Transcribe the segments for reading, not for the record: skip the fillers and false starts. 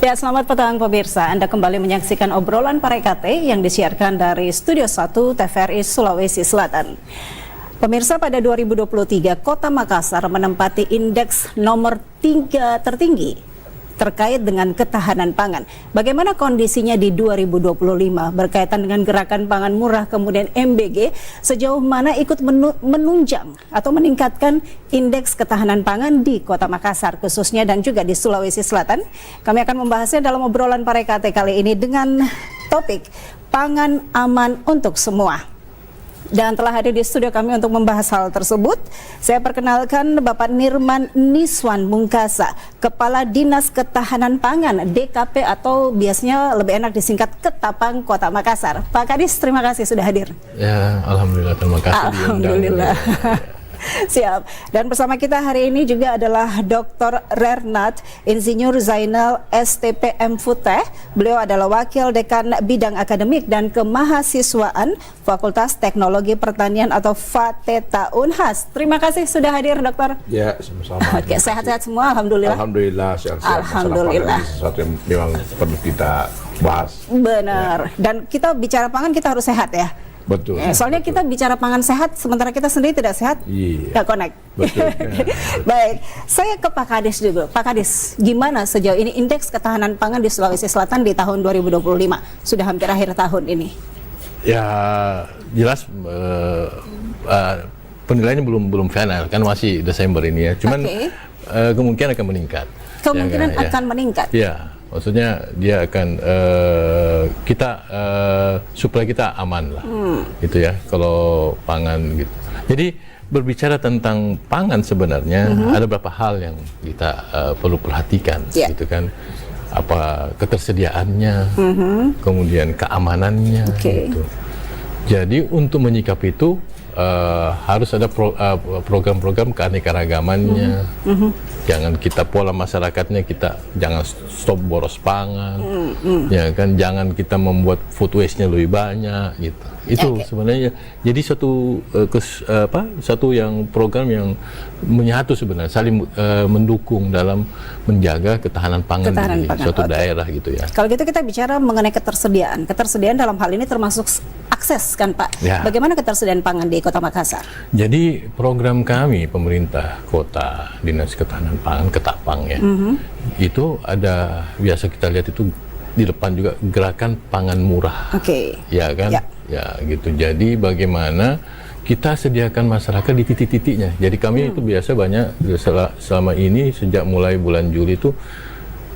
Ya, selamat petang pemirsa. Anda kembali menyaksikan obrolan PAREKATE yang disiarkan dari Studio 1 TVRI Sulawesi Selatan. Pemirsa, pada 2023 Kota Makassar menempati indeks nomor 3 tertinggi terkait dengan ketahanan pangan. Bagaimana kondisinya di 2025 berkaitan dengan gerakan pangan murah kemudian MBG, sejauh mana ikut menunjang atau meningkatkan indeks ketahanan pangan di Kota Makassar khususnya dan juga di Sulawesi Selatan. Kami akan membahasnya dalam obrolan PAREKATE kali ini dengan topik pangan aman untuk semua. Dan telah hadir di studio kami untuk membahas hal tersebut. Saya perkenalkan Bapak Nirman Niswan Mungkasa, Kepala Dinas Ketahanan Pangan DKP atau biasanya lebih enak disingkat Ketapang Kota Makassar. Pak Kadis, terima kasih sudah hadir. Ya, alhamdulillah, terima kasih. Alhamdulillah. Siap. Dan bersama kita hari ini juga adalah Dr. Rernat Insinyur Zainal STPM Futeh. Beliau adalah Wakil Dekan Bidang Akademik dan Kemahasiswaan Fakultas Teknologi Pertanian atau FATETA Unhas. Terima kasih sudah hadir, Dokter. Ya, sama-sama. Oke, sehat-sehat semua, alhamdulillah. Alhamdulillah, sehat-sehat. Alhamdulillah. Sesuatu yang memang perlu kita bahas. Benar. Ya. Dan kita bicara pangan kita harus sehat ya. Betul. Soalnya betul. kita bicara pangan sehat, sementara kita sendiri tidak sehat, nggak connect. Betul. Baik, saya ke Pak Kadis dulu. Pak Kadis, gimana sejauh ini indeks ketahanan pangan di Sulawesi Selatan di tahun 2025? Sudah hampir akhir tahun ini. Ya, jelas penilaiannya belum final, kan masih Desember ini ya. Cuman kemungkinan akan meningkat. Kemungkinan ya, akan meningkat. Ya, maksudnya dia akan supaya kita aman lah, gitu ya. Kalau pangan gitu. Jadi berbicara tentang pangan sebenarnya ada beberapa hal yang kita perlu perhatikan, gitu kan. Apa ketersediaannya, kemudian keamanannya, gitu. Jadi untuk menyikapi itu harus ada program-program keanekaragamannya. Jangan kita pola masyarakatnya kita jangan stop boros pangan, ya kan, jangan kita membuat food waste-nya lebih banyak gitu. Itu sebenarnya jadi satu yang program yang menyatu sebenarnya, saling mendukung dalam menjaga ketahanan pangan di suatu daerah gitu ya. Kalau gitu kita bicara mengenai ketersediaan. Ketersediaan dalam hal ini termasuk akses kan Pak? Ya. Bagaimana ketersediaan pangan di Kota Makassar? Jadi program kami pemerintah kota Dinas Ketahanan Pangan Ketapang ya, itu ada biasa kita lihat itu di depan juga gerakan pangan murah, ya kan, ya gitu. Jadi bagaimana kita sediakan masyarakat di titik-titiknya. Jadi kami itu biasa banyak selama ini sejak mulai bulan Juli itu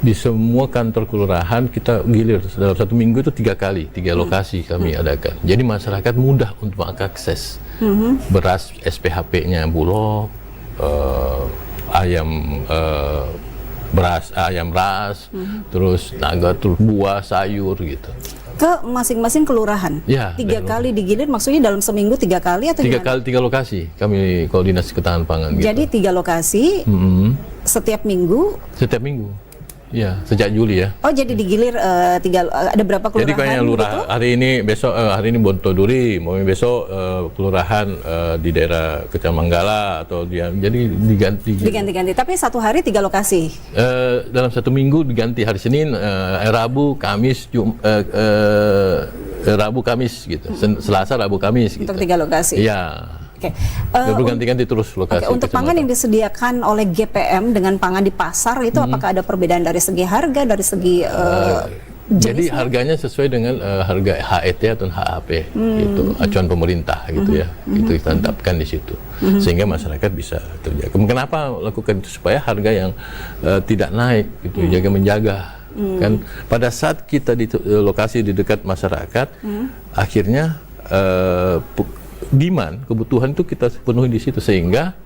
di semua kantor kelurahan kita gilir dalam satu minggu itu 3 kali, 3 lokasi kami adakan. Jadi masyarakat mudah untuk mengakses beras SPHP-nya Bulog, ayam ras, terus naga, terus buah, sayur gitu. Ke masing-masing kelurahan. Ya, 3 kali digilir, maksudnya dalam seminggu 3 kali atau 3 kali 3 lokasi kami Koordinasi Ketahanan Pangan. Jadi gitu. 3 lokasi setiap minggu. Setiap minggu. Ya, sejak Juli ya. Oh, jadi digilir ada berapa kelurahan? Jadi kayaknya lurah gitu? Hari ini Bontoduri, mau besok kelurahan di daerah Kecamatan Manggala atau jadi diganti. Tapi satu hari 3 lokasi. Dalam satu minggu diganti, hari Senin, Rabu, Kamis, Rabu, Kamis gitu. Selasa, Rabu, Kamis gitu. Untuk 3 lokasi. Iya. Berganti-ganti terus lokasi. Untuk pangan yang disediakan oleh GPM dengan pangan di pasar itu apakah ada perbedaan dari segi harga, dari segi jadi harganya sesuai dengan harga HET atau HAP itu acuan pemerintah gitu ya, itu ditetapkan di situ sehingga masyarakat bisa terjaga. Kenapa lakukan itu? Supaya harga yang tidak naik gitu, jaga menjaga. Kan pada saat kita di lokasi di dekat masyarakat, akhirnya demand, kebutuhan itu kita penuhi di situ sehingga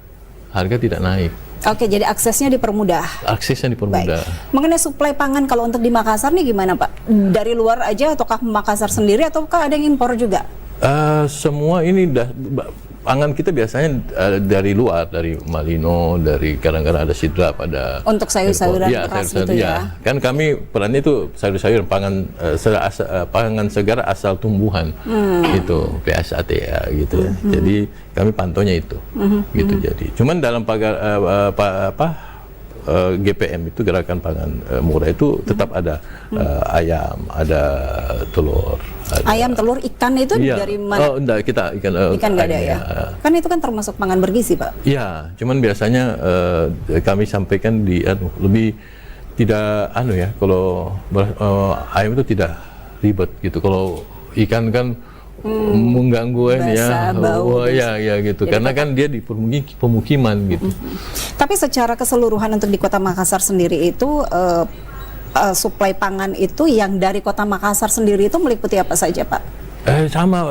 harga tidak naik. Oke, jadi aksesnya dipermudah. Aksesnya dipermudah. Baik. Mengenai suplai pangan kalau untuk di Makassar nih gimana Pak? Dari luar aja ataukah Makassar sendiri ataukah ada yang impor juga? Semua ini pangan kita biasanya dari luar, dari Malino, dari kadang-kadang ada sidrap, ada untuk sayur-sayuran keras gitu ya. Kan kami perannya itu sayur-sayuran, pangan segar asal tumbuhan, itu PSAT ya gitu. Jadi kami pantaunya itu, gitu. Jadi cuman dalam GPM itu gerakan pangan murah itu tetap ada ayam, ada telur. Ayam, telur, ikan itu Iya. dari mana? Oh, enggak, kita ikan Ikan nggak ada ya? Kan itu kan termasuk pangan bergizi, Pak. Iya, cuman biasanya kami sampaikan lebih tidak ya, kalau ayam itu tidak ribet gitu. Kalau ikan kan mengganggu ini ya, Basah, bau, ya gitu. Jadi Karena kan dia di pemukiman gitu. Tapi secara keseluruhan untuk di Kota Makassar sendiri itu suplai pangan itu yang dari Kota Makassar sendiri itu meliputi apa saja, Pak? Sama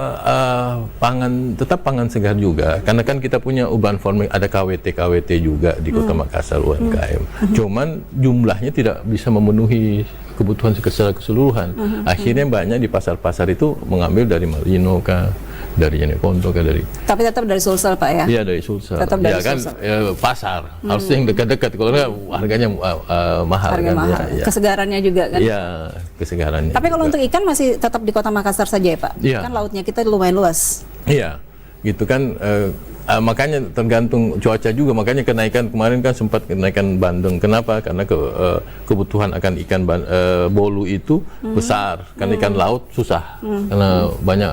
tetap pangan segar juga, karena kan kita punya urban farming, ada KWT juga di Kota Makassar UMKM. Cuman jumlahnya tidak bisa memenuhi kebutuhan secara keseluruhan. Akhirnya banyak di pasar-pasar itu mengambil dari Marino kah, dari Jeneponto kah, dari. Tapi tetap dari Sulsel, Pak ya? Iya, dari Sulsel. Tetap dari kan Sulsel. pasar harusnya yang dekat-dekat, kalau enggak harganya mahal. Harga kan? mahal. Ya. Kesegarannya juga kan? Iya, kesegarannya. Tapi kalau juga. untuk ikan masih tetap di Kota Makassar saja ya, Pak? Iya. Kan lautnya kita lumayan luas. Iya, gitu kan. Makanya tergantung cuaca juga. Makanya kenaikan kemarin kan sempat kenaikan bandeng. Kenapa? Karena kebutuhan akan ikan bolu itu besar. Kan ikan laut susah. Karena banyak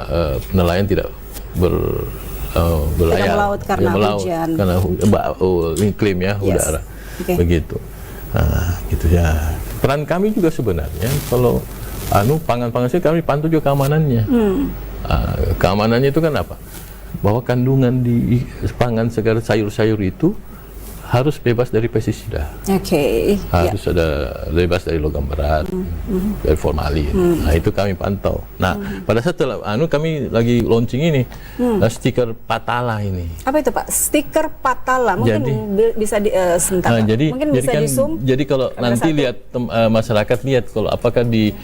nelayan tidak berlayar. Tidak melaut karena hujan. Karena iklim ya, Yes. udara. Okay. Begitu. Nah, gitu ya. Peran kami juga sebenarnya kalau pangan-pangan sih kami pantau juga keamanannya. Keamanannya itu kan apa? Bahwa kandungan di pangan segar sayur-sayur itu harus bebas dari pestisida. Oke. Harus ada bebas dari logam berat, dari formalin. Nah, itu kami pantau. Nah, pada saat kami lagi launching ini, stiker Patala ini. Apa itu, Pak? Stiker Patala. Mungkin bisa sebentar. Jadi, mungkin jadi bisa kan, di zoom. jadi kalau Ada nanti satu. lihat masyarakat lihat kalau apakah di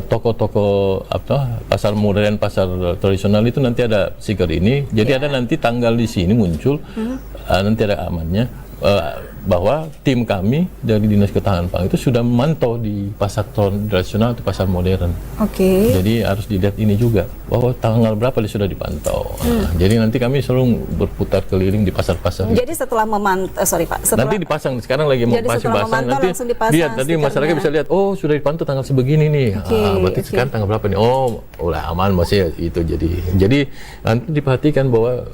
toko-toko pasar modern, pasar tradisional itu nanti ada stiker ini. Jadi ada nanti tanggal di sini muncul, nanti ada amannya bahwa tim kami dari Dinas Ketahanan Pangan itu sudah memantau di pasar tradisional atau pasar modern. Oke. Jadi harus dilihat ini juga bahwa tanggal berapa dia sudah dipantau. Jadi nanti kami selalu berputar keliling di pasar-pasar. Jadi setelah memantau, sorry Pak, setelah Nanti dipasang, sekarang lagi mau Jadi pasang setelah pasang memantau nanti langsung dipasang lihat, nanti masyarakat stikernya. bisa lihat, oh sudah dipantau tanggal sebegini nih. Berarti sekarang tanggal berapa nih? Oh, udah aman masih itu. Jadi nanti diperhatikan bahwa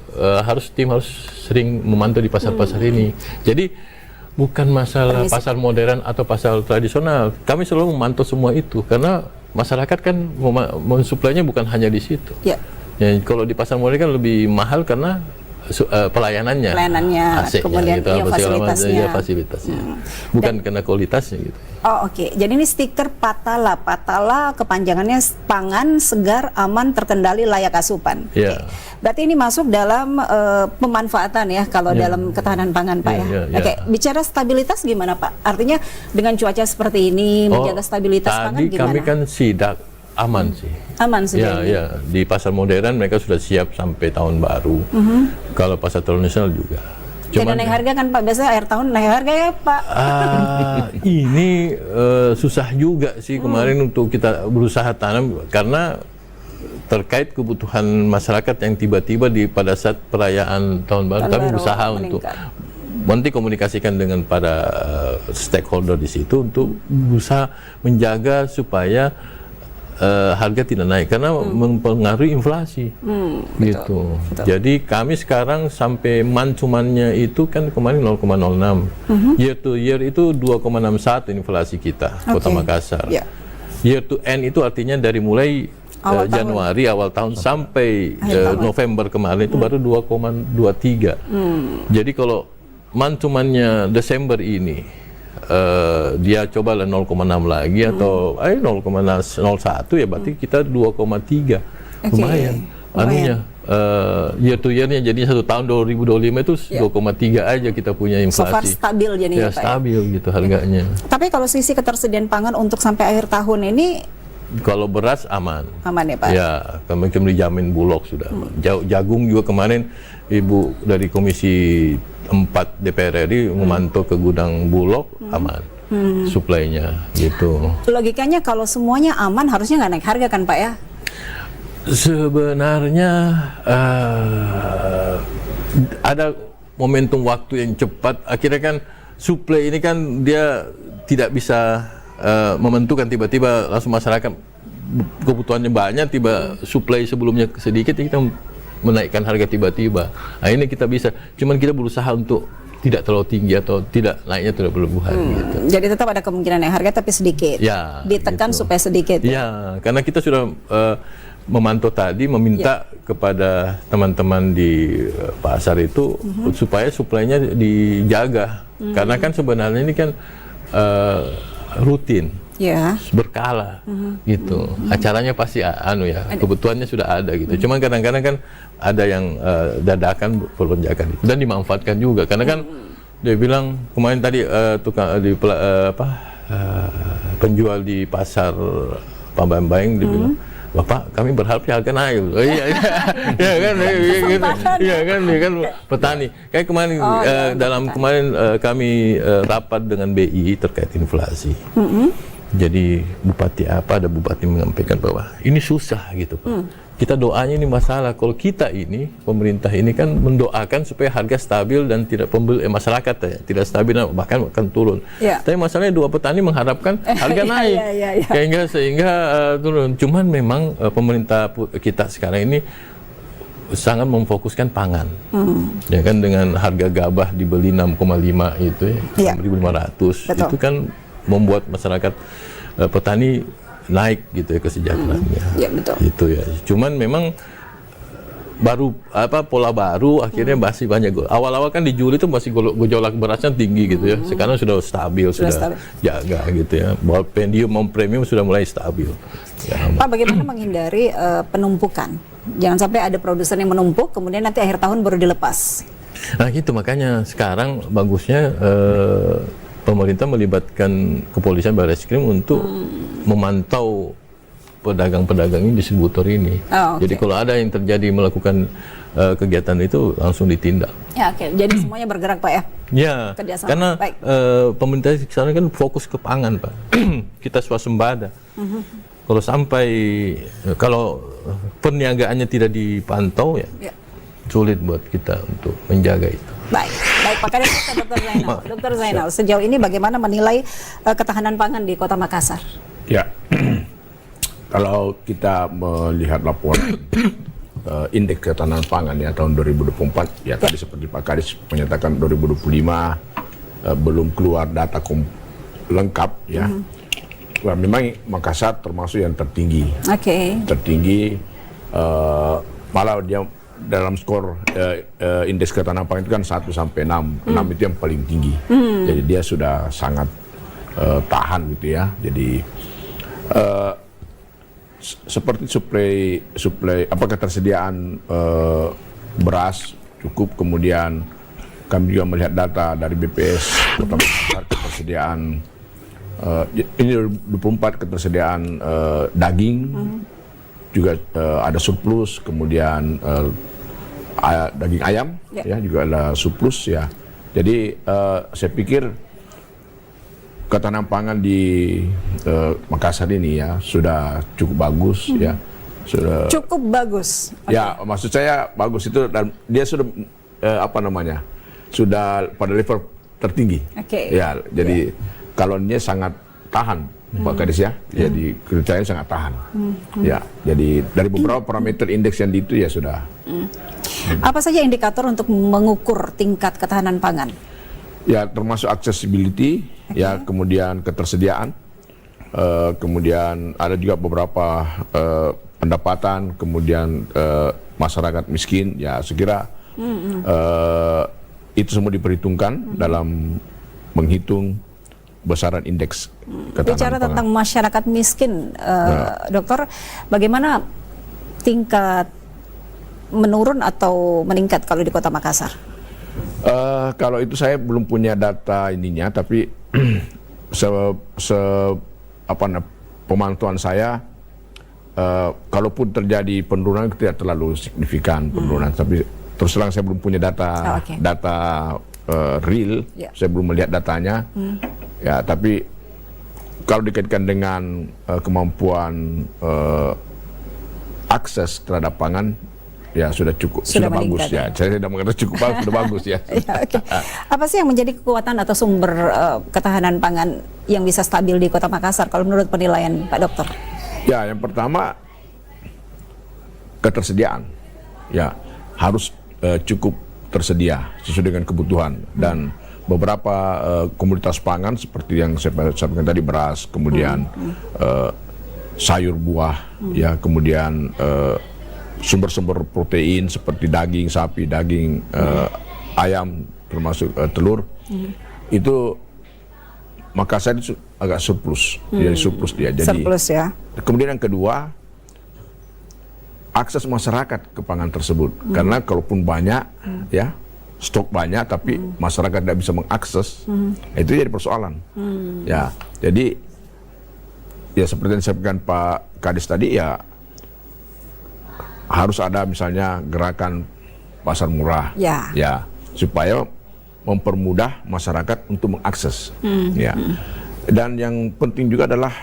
tim harus sering memantau di pasar-pasar ini. Jadi bukan masalah pasar modern atau pasar tradisional. Kami selalu memantau semua itu karena masyarakat kan mensuplainya bukan hanya di situ. Ya. Ya, kalau di pasar modern kan lebih mahal karena pelayanannya, AC-nya, kemudian gitu, apa segala macam, fasilitasnya. ya, fasilitasnya. Bukan karena kualitasnya gitu. Oh oke. Jadi ini stiker Patala. Patala kepanjangannya pangan segar, aman, terkendali, layak asupan. Ya. Berarti ini masuk dalam pemanfaatan ya kalau dalam ketahanan pangan, Pak ya. Oke, bicara stabilitas gimana, Pak? Artinya dengan cuaca seperti ini menjaga stabilitas pangan Tadi gimana? kami kan sidak aman sih. Aman sudah ini. Ya, di pasar modern mereka sudah siap sampai tahun baru. Kalau pasar tradisional juga. Jangan naik harga kan Pak, biasa akhir tahun naik harga ya Pak. Ini susah juga sih kemarin untuk kita berusaha tanam karena terkait kebutuhan masyarakat yang tiba-tiba pada saat perayaan tahun baru kami berusaha untuk nanti komunikasikan dengan para stakeholder di situ untuk berusaha menjaga supaya harga tidak naik karena mempengaruhi inflasi, gitu. Betul. Jadi kami sekarang sampai mancumannya itu kan kemarin 0,06, year to year itu 2,61 inflasi kita Kota Makassar. Year to end itu artinya dari mulai Januari awal tahun sampai November kemarin itu baru 2,23. Jadi kalau mancumannya Desember ini dia coba 0,6 lagi atau 0,01 ya berarti kita 2,3 lumayan. Anunya year to year-nya jadi satu tahun 2025 itu 2,3 aja kita punya inflasi. So far stabil jadinya ya, Pak. Stabil gitu harganya. Tapi kalau sisi ketersediaan pangan untuk sampai akhir tahun ini kalau beras aman. Aman ya Pak? Ya, kami dijamin Bulog sudah aman. Jagung juga kemarin Ibu dari Komisi 4 DPR RI memantau ke gudang Bulog aman. Suplainya gitu. Logikanya kalau semuanya aman harusnya nggak naik harga kan Pak ya? Sebenarnya ada momentum waktu yang cepat. Akhirnya kan suplai ini kan dia tidak bisa menentukan tiba-tiba langsung masyarakat kebutuhannya banyak, tiba suplai sebelumnya sedikit, kita menaikkan harga tiba-tiba. Nah, ini kita bisa, cuman kita berusaha untuk tidak terlalu tinggi atau tidak naiknya terlalu berlebihan gitu. Jadi tetap ada kemungkinan naik harga tapi sedikit. Ya, ditekan gitu. supaya sedikit. Ya, karena kita sudah memantau tadi, meminta kepada teman-teman di pasar itu supaya suplainya dijaga. Karena kan sebenarnya ini kan rutin, Ya. berkala gitu. Acaranya pasti kebutuhannya sudah ada gitu. Cuman kadang-kadang kan ada yang dadakan perlonjakan itu dan dimanfaatkan juga, karena kan dia bilang kemarin tadi tukang di penjual di pasar Pambayang dia bilang, Bapak, kami berharap harga naik. Oh iya kan, iya kan petani. Kayak kemarin kemarin kami rapat dengan BI terkait inflasi. Jadi ada bupati menyampaikan bahwa ini susah gitu, Pak. Kita doanya ini masalah. Kalau kita ini pemerintah ini kan mendoakan supaya harga stabil dan tidak masyarakat tidak stabil, bahkan akan turun. Ya. Tapi masalahnya dua petani mengharapkan harga naik, sehingga turun. Cuman memang pemerintah kita sekarang ini sangat memfokuskan pangan, ya kan, dengan harga gabah dibeli 6,5 itu, 6.500 itu kan membuat masyarakat petani naik gitu ya kesejahteraannya. Ya, betul. Itu ya. Cuman memang pola baru akhirnya masih banyak. Awal-awal kan di Juli itu masih gejolak berasnya tinggi gitu ya. Sekarang sudah stabil, sudah jaga gitu ya. Bahwa premium sudah mulai stabil. Ya, Pak, bagaimana menghindari penumpukan? Jangan sampai ada produsen yang menumpuk kemudian nanti akhir tahun baru dilepas. Nah gitu, makanya sekarang bagusnya pemerintah melibatkan kepolisian, Barreskrim untuk memantau pedagang-pedagang ini, distributor ini. Jadi kalau ada yang terjadi melakukan kegiatan itu langsung ditindak. Ya, jadi semuanya bergerak, Pak ya? Ya, kerjasama. karena pemerintah sekarang kan fokus ke pangan, Pak. Kita swasembada. Kalau perniagaannya tidak dipantau ya, sulit buat kita untuk menjaga itu. Baik Pak Kades, Dr. Zainal. Dr. Zainal, sejauh ini bagaimana menilai ketahanan pangan di Kota Makassar? Ya, kalau kita melihat laporan indeks ketahanan pangan ya tahun 2024, ya tadi seperti Pak Kades menyatakan 2025 belum keluar data lengkap ya. Wah, memang Makassar termasuk yang tertinggi. Tertinggi, malah dia dalam skor indeks ketahanan pangan itu kan 1 sampai 6. 6 itu yang paling tinggi. Jadi dia sudah sangat tahan gitu ya. Jadi seperti suplai ketersediaan beras cukup, kemudian kami juga melihat data dari BPS Kota Makassar ketersediaan ini 24 ketersediaan daging juga ada surplus, kemudian daging ayam ya juga ada surplus ya. Jadi saya pikir ketahanan pangan di Makassar ini ya sudah cukup bagus ya. Sudah cukup bagus. Ya, maksud saya bagus itu, dan dia sudah sudah pada level tertinggi. Ya, jadi kalau ini sangat tahan Pak Kades ya. Jadi kriterianya sangat tahan. Ya, jadi dari beberapa parameter indeks yang itu ya sudah. Apa saja indikator untuk mengukur tingkat ketahanan pangan? Ya, termasuk accessibility, ya, kemudian ketersediaan, kemudian ada juga beberapa pendapatan, kemudian masyarakat miskin. Ya, sekira itu semua diperhitungkan dalam menghitung besaran indeks ketahanan Bicara pangan. tentang masyarakat miskin, Dokter, bagaimana tingkat menurun atau meningkat kalau di Kota Makassar? Kalau itu saya belum punya data ininya, tapi pemantauan saya, kalaupun terjadi penurunan tidak terlalu signifikan penurunan, tapi terus terang saya belum punya data real, saya belum melihat datanya. Ya, tapi kalau dikaitkan dengan kemampuan akses terhadap pangan, ya sudah cukup, Sudah sudah bagus meningkat, ya. Saya tidak mengatakan cukup bagus, sudah bagus ya. Ya, oke. Apa sih yang menjadi kekuatan atau sumber ketahanan pangan yang bisa stabil di Kota Makassar kalau menurut penilaian Pak Dokter? Ya, yang pertama ketersediaan. Ya, harus cukup tersedia sesuai dengan kebutuhan, dan beberapa komoditas pangan seperti yang saya sampaikan tadi, beras, kemudian sayur buah, ya, kemudian sumber-sumber protein seperti daging sapi, daging ayam, termasuk telur, itu Makassar itu agak surplus, jadi surplus dia. Jadi Surplus ya. kemudian yang kedua, akses masyarakat ke pangan tersebut, karena kalaupun banyak, ya, stok banyak, tapi masyarakat tidak bisa mengakses, itu jadi persoalan. Ya, jadi ya seperti yang disampaikan Pak Kadis tadi, ya harus ada misalnya gerakan pasar murah, ya, supaya mempermudah masyarakat untuk mengakses, ya. Dan yang penting juga adalah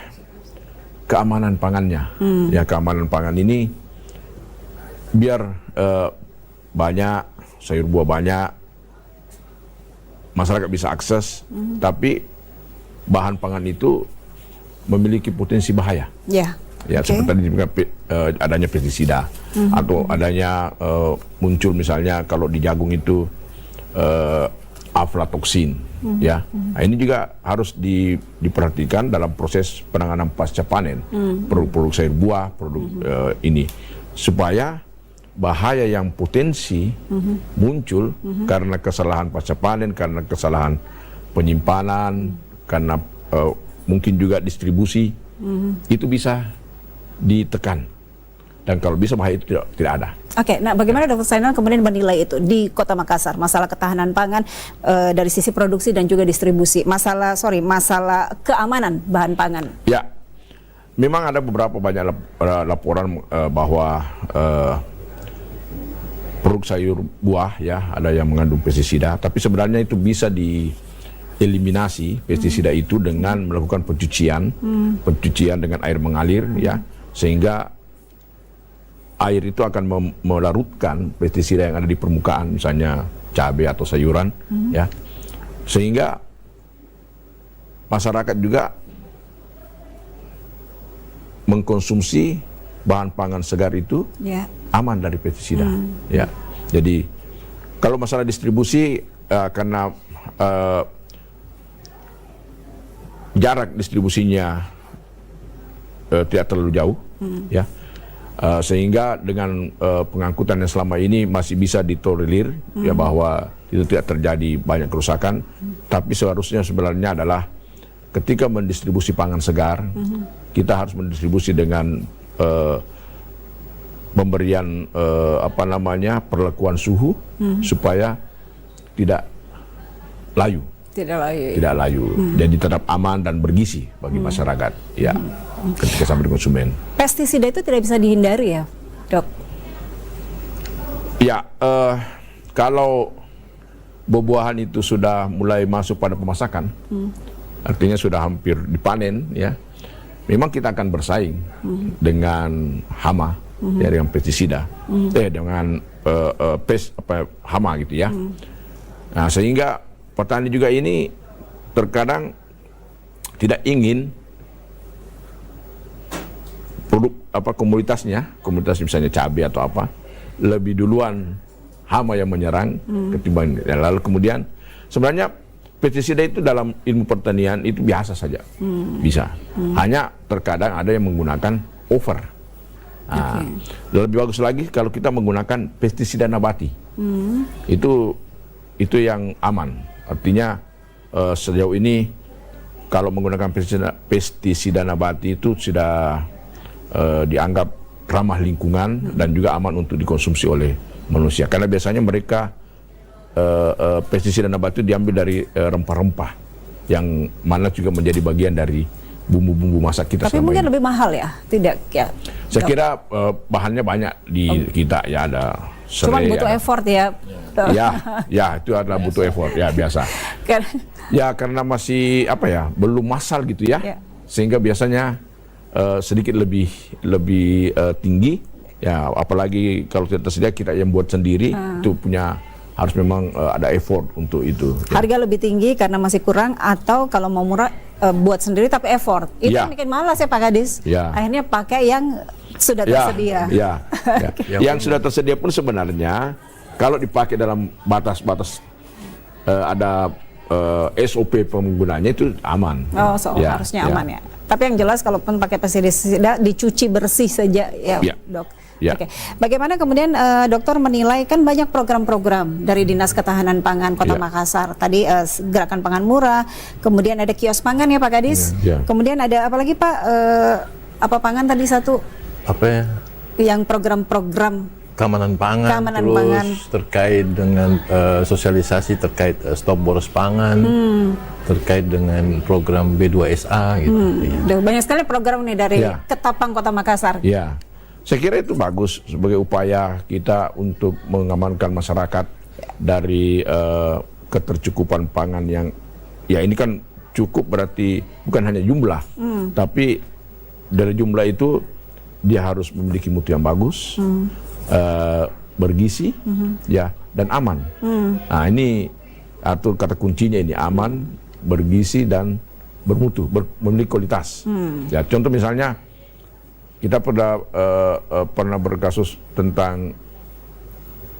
keamanan pangannya, ya, keamanan pangan ini biar banyak sayur buah, banyak masyarakat bisa akses, tapi bahan pangan itu memiliki potensi bahaya. Ya. Ya, seperti tadi adanya pestisida, atau adanya muncul misalnya kalau di jagung itu aflatoksin, ya. Nah, ini juga harus diperhatikan dalam proses penanganan pasca panen produk-produk sayur buah, produk ini, supaya bahaya yang potensi muncul karena kesalahan pasca panen, karena kesalahan penyimpanan, karena mungkin juga distribusi, itu bisa ditekan, dan kalau bisa bahaya itu tidak ada. Oke, nah bagaimana Dr. Zainal kemudian menilai itu di Kota Makassar, masalah ketahanan pangan dari sisi produksi dan juga distribusi, masalah keamanan bahan pangan? Ya, memang ada beberapa banyak laporan bahwa produk sayur buah, ya, ada yang mengandung pestisida, tapi sebenarnya itu bisa dieliminasi pestisida itu dengan melakukan pencucian dengan air mengalir, ya, sehingga air itu akan melarutkan pestisida yang ada di permukaan, misalnya cabai atau sayuran, ya, sehingga masyarakat juga mengkonsumsi bahan pangan segar itu aman dari pestisida, ya. Jadi kalau masalah distribusi, karena jarak distribusinya tidak terlalu jauh, ya, sehingga dengan pengangkutan yang selama ini masih bisa ditolerir, ya, bahwa itu tidak terjadi banyak kerusakan. Tapi seharusnya sebenarnya adalah ketika mendistribusi pangan segar, kita harus mendistribusi dengan pemberian perlakuan suhu supaya tidak layu. Tidak layu. Jadi tetap aman dan bergizi bagi masyarakat, ya, ketika sampai di konsumen. Pestisida itu tidak bisa dihindari ya, Dok? Ya, kalau buah-buahan itu sudah mulai masuk pada pemasakan, artinya sudah hampir dipanen, ya, memang kita akan bersaing dengan hama, ya, dengan pestisida, dengan hama gitu, ya. Nah, sehingga petani juga ini terkadang tidak ingin produk komoditas misalnya cabai atau apa, lebih duluan hama yang menyerang ketimbang, ya, lalu kemudian sebenarnya pestisida itu dalam ilmu pertanian itu biasa saja, bisa. Hanya terkadang ada yang menggunakan over. Nah, lebih bagus lagi kalau kita menggunakan pestisida nabati. Itu yang aman. Artinya sejauh ini kalau menggunakan pestisida nabati itu sudah dianggap ramah lingkungan dan juga aman untuk dikonsumsi oleh manusia. Karena biasanya mereka pestisida nabati itu diambil dari rempah-rempah yang mana juga menjadi bagian dari bumbu-bumbu masak kita. Tapi mungkin lebih mahal ya, tidak ya? Saya kira bahannya banyak di kita, ya, ada serai. Cuman butuh effort ya. Ya, itu adalah butuh effort, ya, biasa. Ya, karena masih belum massal gitu, ya. Sehingga biasanya sedikit lebih tinggi, Ya, apalagi kalau tidak tersedia kita yang buat sendiri itu harus memang ada effort untuk itu. Harga lebih tinggi karena masih kurang, atau kalau mau murah buat sendiri tapi effort. Itu Ya. bikin malas ya Pak Kadis. Ya. Akhirnya pakai yang sudah tersedia. Ya. Yang sudah tersedia pun sebenarnya kalau dipakai dalam batas-batas ada SOP penggunanya itu aman. Oh, harusnya aman ya. Tapi yang jelas kalaupun pakai pestisida dicuci bersih saja ya, Dok. Ya. Oke. Bagaimana kemudian dokter menilai, kan banyak program-program dari Dinas Ketahanan Pangan Kota Makassar. Tadi gerakan pangan murah, kemudian ada kios pangan ya Pak Kadis. Kemudian ada apa lagi Pak? Apa pangan tadi satu? Apa ya? Yang program-program Keamanan pangan, terus pangan. terkait dengan sosialisasi terkait stop boros pangan, terkait dengan program B2SA gitu. Duh, banyak sekali program nih dari Ketapang Kota Makassar. Ya, saya kira itu bagus sebagai upaya kita untuk mengamankan masyarakat dari ketercukupan pangan yang ya ini kan cukup berarti bukan hanya jumlah, tapi dari jumlah itu dia harus memiliki mutu yang bagus. Bergizi, ya, dan aman. Nah, ini atur kata kuncinya ini aman, bergizi dan bermutu, memiliki kualitas. Ya, contoh misalnya kita pernah berkasus tentang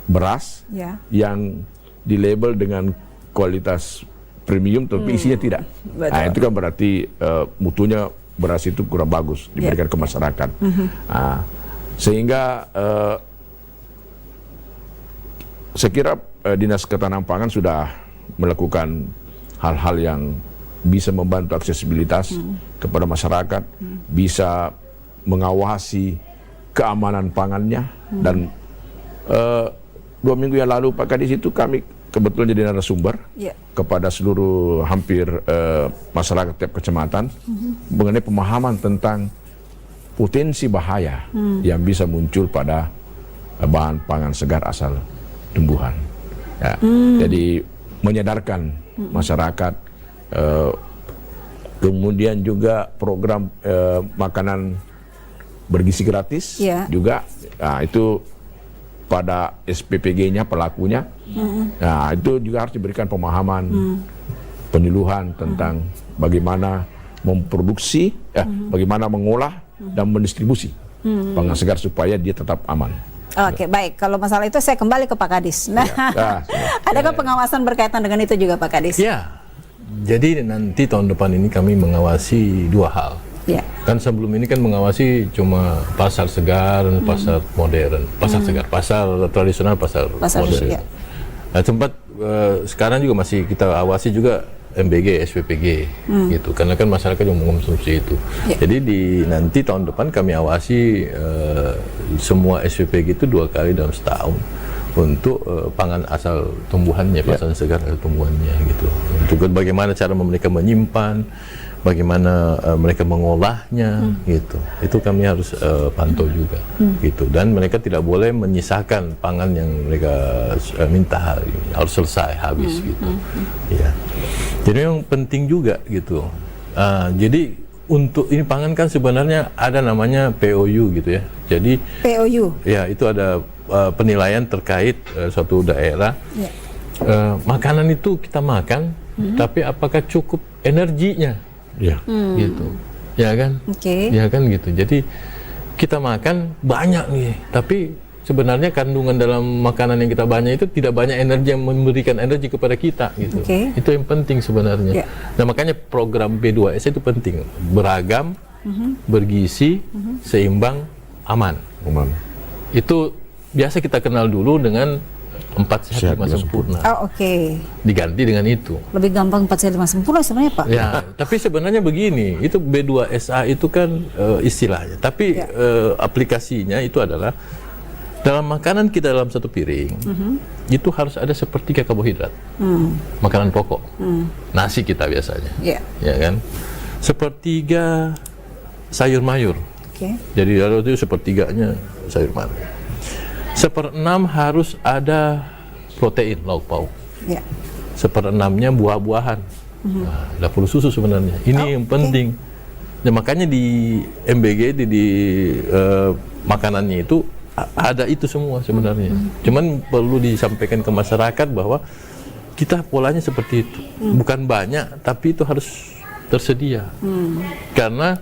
beras yang dilabel dengan kualitas premium tapi isinya tidak. Nah, itu kan berarti mutunya beras itu kurang bagus diberikan ke masyarakat. Nah, sehingga saya kira Dinas Ketahanan Pangan sudah melakukan hal-hal yang bisa membantu aksesibilitas kepada masyarakat, bisa mengawasi keamanan pangannya, dan 2 minggu yang lalu Pak Kadis itu kami kebetulan jadi narasumber kepada seluruh hampir masyarakat tiap kecamatan mengenai pemahaman tentang potensi bahaya yang bisa muncul pada bahan pangan segar asal tumbuhan. Ya, jadi menyadarkan masyarakat, kemudian juga program makanan bergizi gratis juga, nah, itu pada SPPG-nya pelakunya, nah, itu juga harus diberikan pemahaman, penyuluhan tentang bagaimana memproduksi, bagaimana mengolah dan mendistribusi pangan segar supaya dia tetap aman. Oke, baik. Kalau masalah itu saya kembali ke Pak Kadis. Nah, adakah pengawasan berkaitan dengan itu juga Pak Kadis? Ya, jadi nanti tahun depan ini kami mengawasi 2 hal. Kan sebelum ini kan mengawasi cuma pasar segar, pasar modern, pasar segar, pasar tradisional, pasar modern. Nah, tempat sekarang juga masih kita awasi juga MBG, SPPG gitu, karena kan masyarakat yang mengkonsumsi itu. Jadi nanti tahun depan kami awasi semua SPPG itu 2 kali dalam setahun untuk pangan asal tumbuhannya, pasar segar asal tumbuhannya gitu. Untuk bagaimana cara mereka menyimpan, bagaimana mereka mengolahnya gitu. Itu kami harus pantau juga gitu. Dan mereka tidak boleh menyisakan pangan yang mereka minta, harus selesai habis gitu. Ya. Jadi yang penting juga gitu. Jadi untuk ini pangan kan sebenarnya ada namanya POU gitu ya. Jadi POU. Ya, itu ada penilaian terkait suatu daerah. Makanan itu kita makan, tapi apakah cukup energinya? Gitu. Ya kan? Ya kan gitu. Jadi kita makan banyak nih, tapi sebenarnya kandungan dalam makanan yang kita banyak itu tidak banyak energi yang memberikan energi kepada kita gitu. Itu yang penting sebenarnya. Nah, makanya program B2S itu penting. Beragam, bergizi, seimbang, aman. Itu biasa kita kenal dulu dengan 4 sehat 5 sempurna. Diganti dengan itu. Lebih gampang 4 sehat 5 sempurna sebenarnya Pak. Ya, tapi sebenarnya begini, itu B2SA itu kan istilahnya. Tapi aplikasinya itu adalah dalam makanan kita dalam satu piring, itu harus ada 1/3 karbohidrat, makanan pokok, nasi kita biasanya, ya kan, 1/3 sayur mayur, jadi kalau itu 1/3-nya sayur mayur, 1/6 harus ada protein lauk pauk, 1/6-nya buah-buahan, nah, nggak perlu susu sebenarnya, ini yang penting. Nah, makanya di MBG di makanannya itu ada itu semua sebenarnya. Cuman perlu disampaikan ke masyarakat bahwa kita polanya seperti itu. Bukan banyak, tapi itu harus tersedia. Karena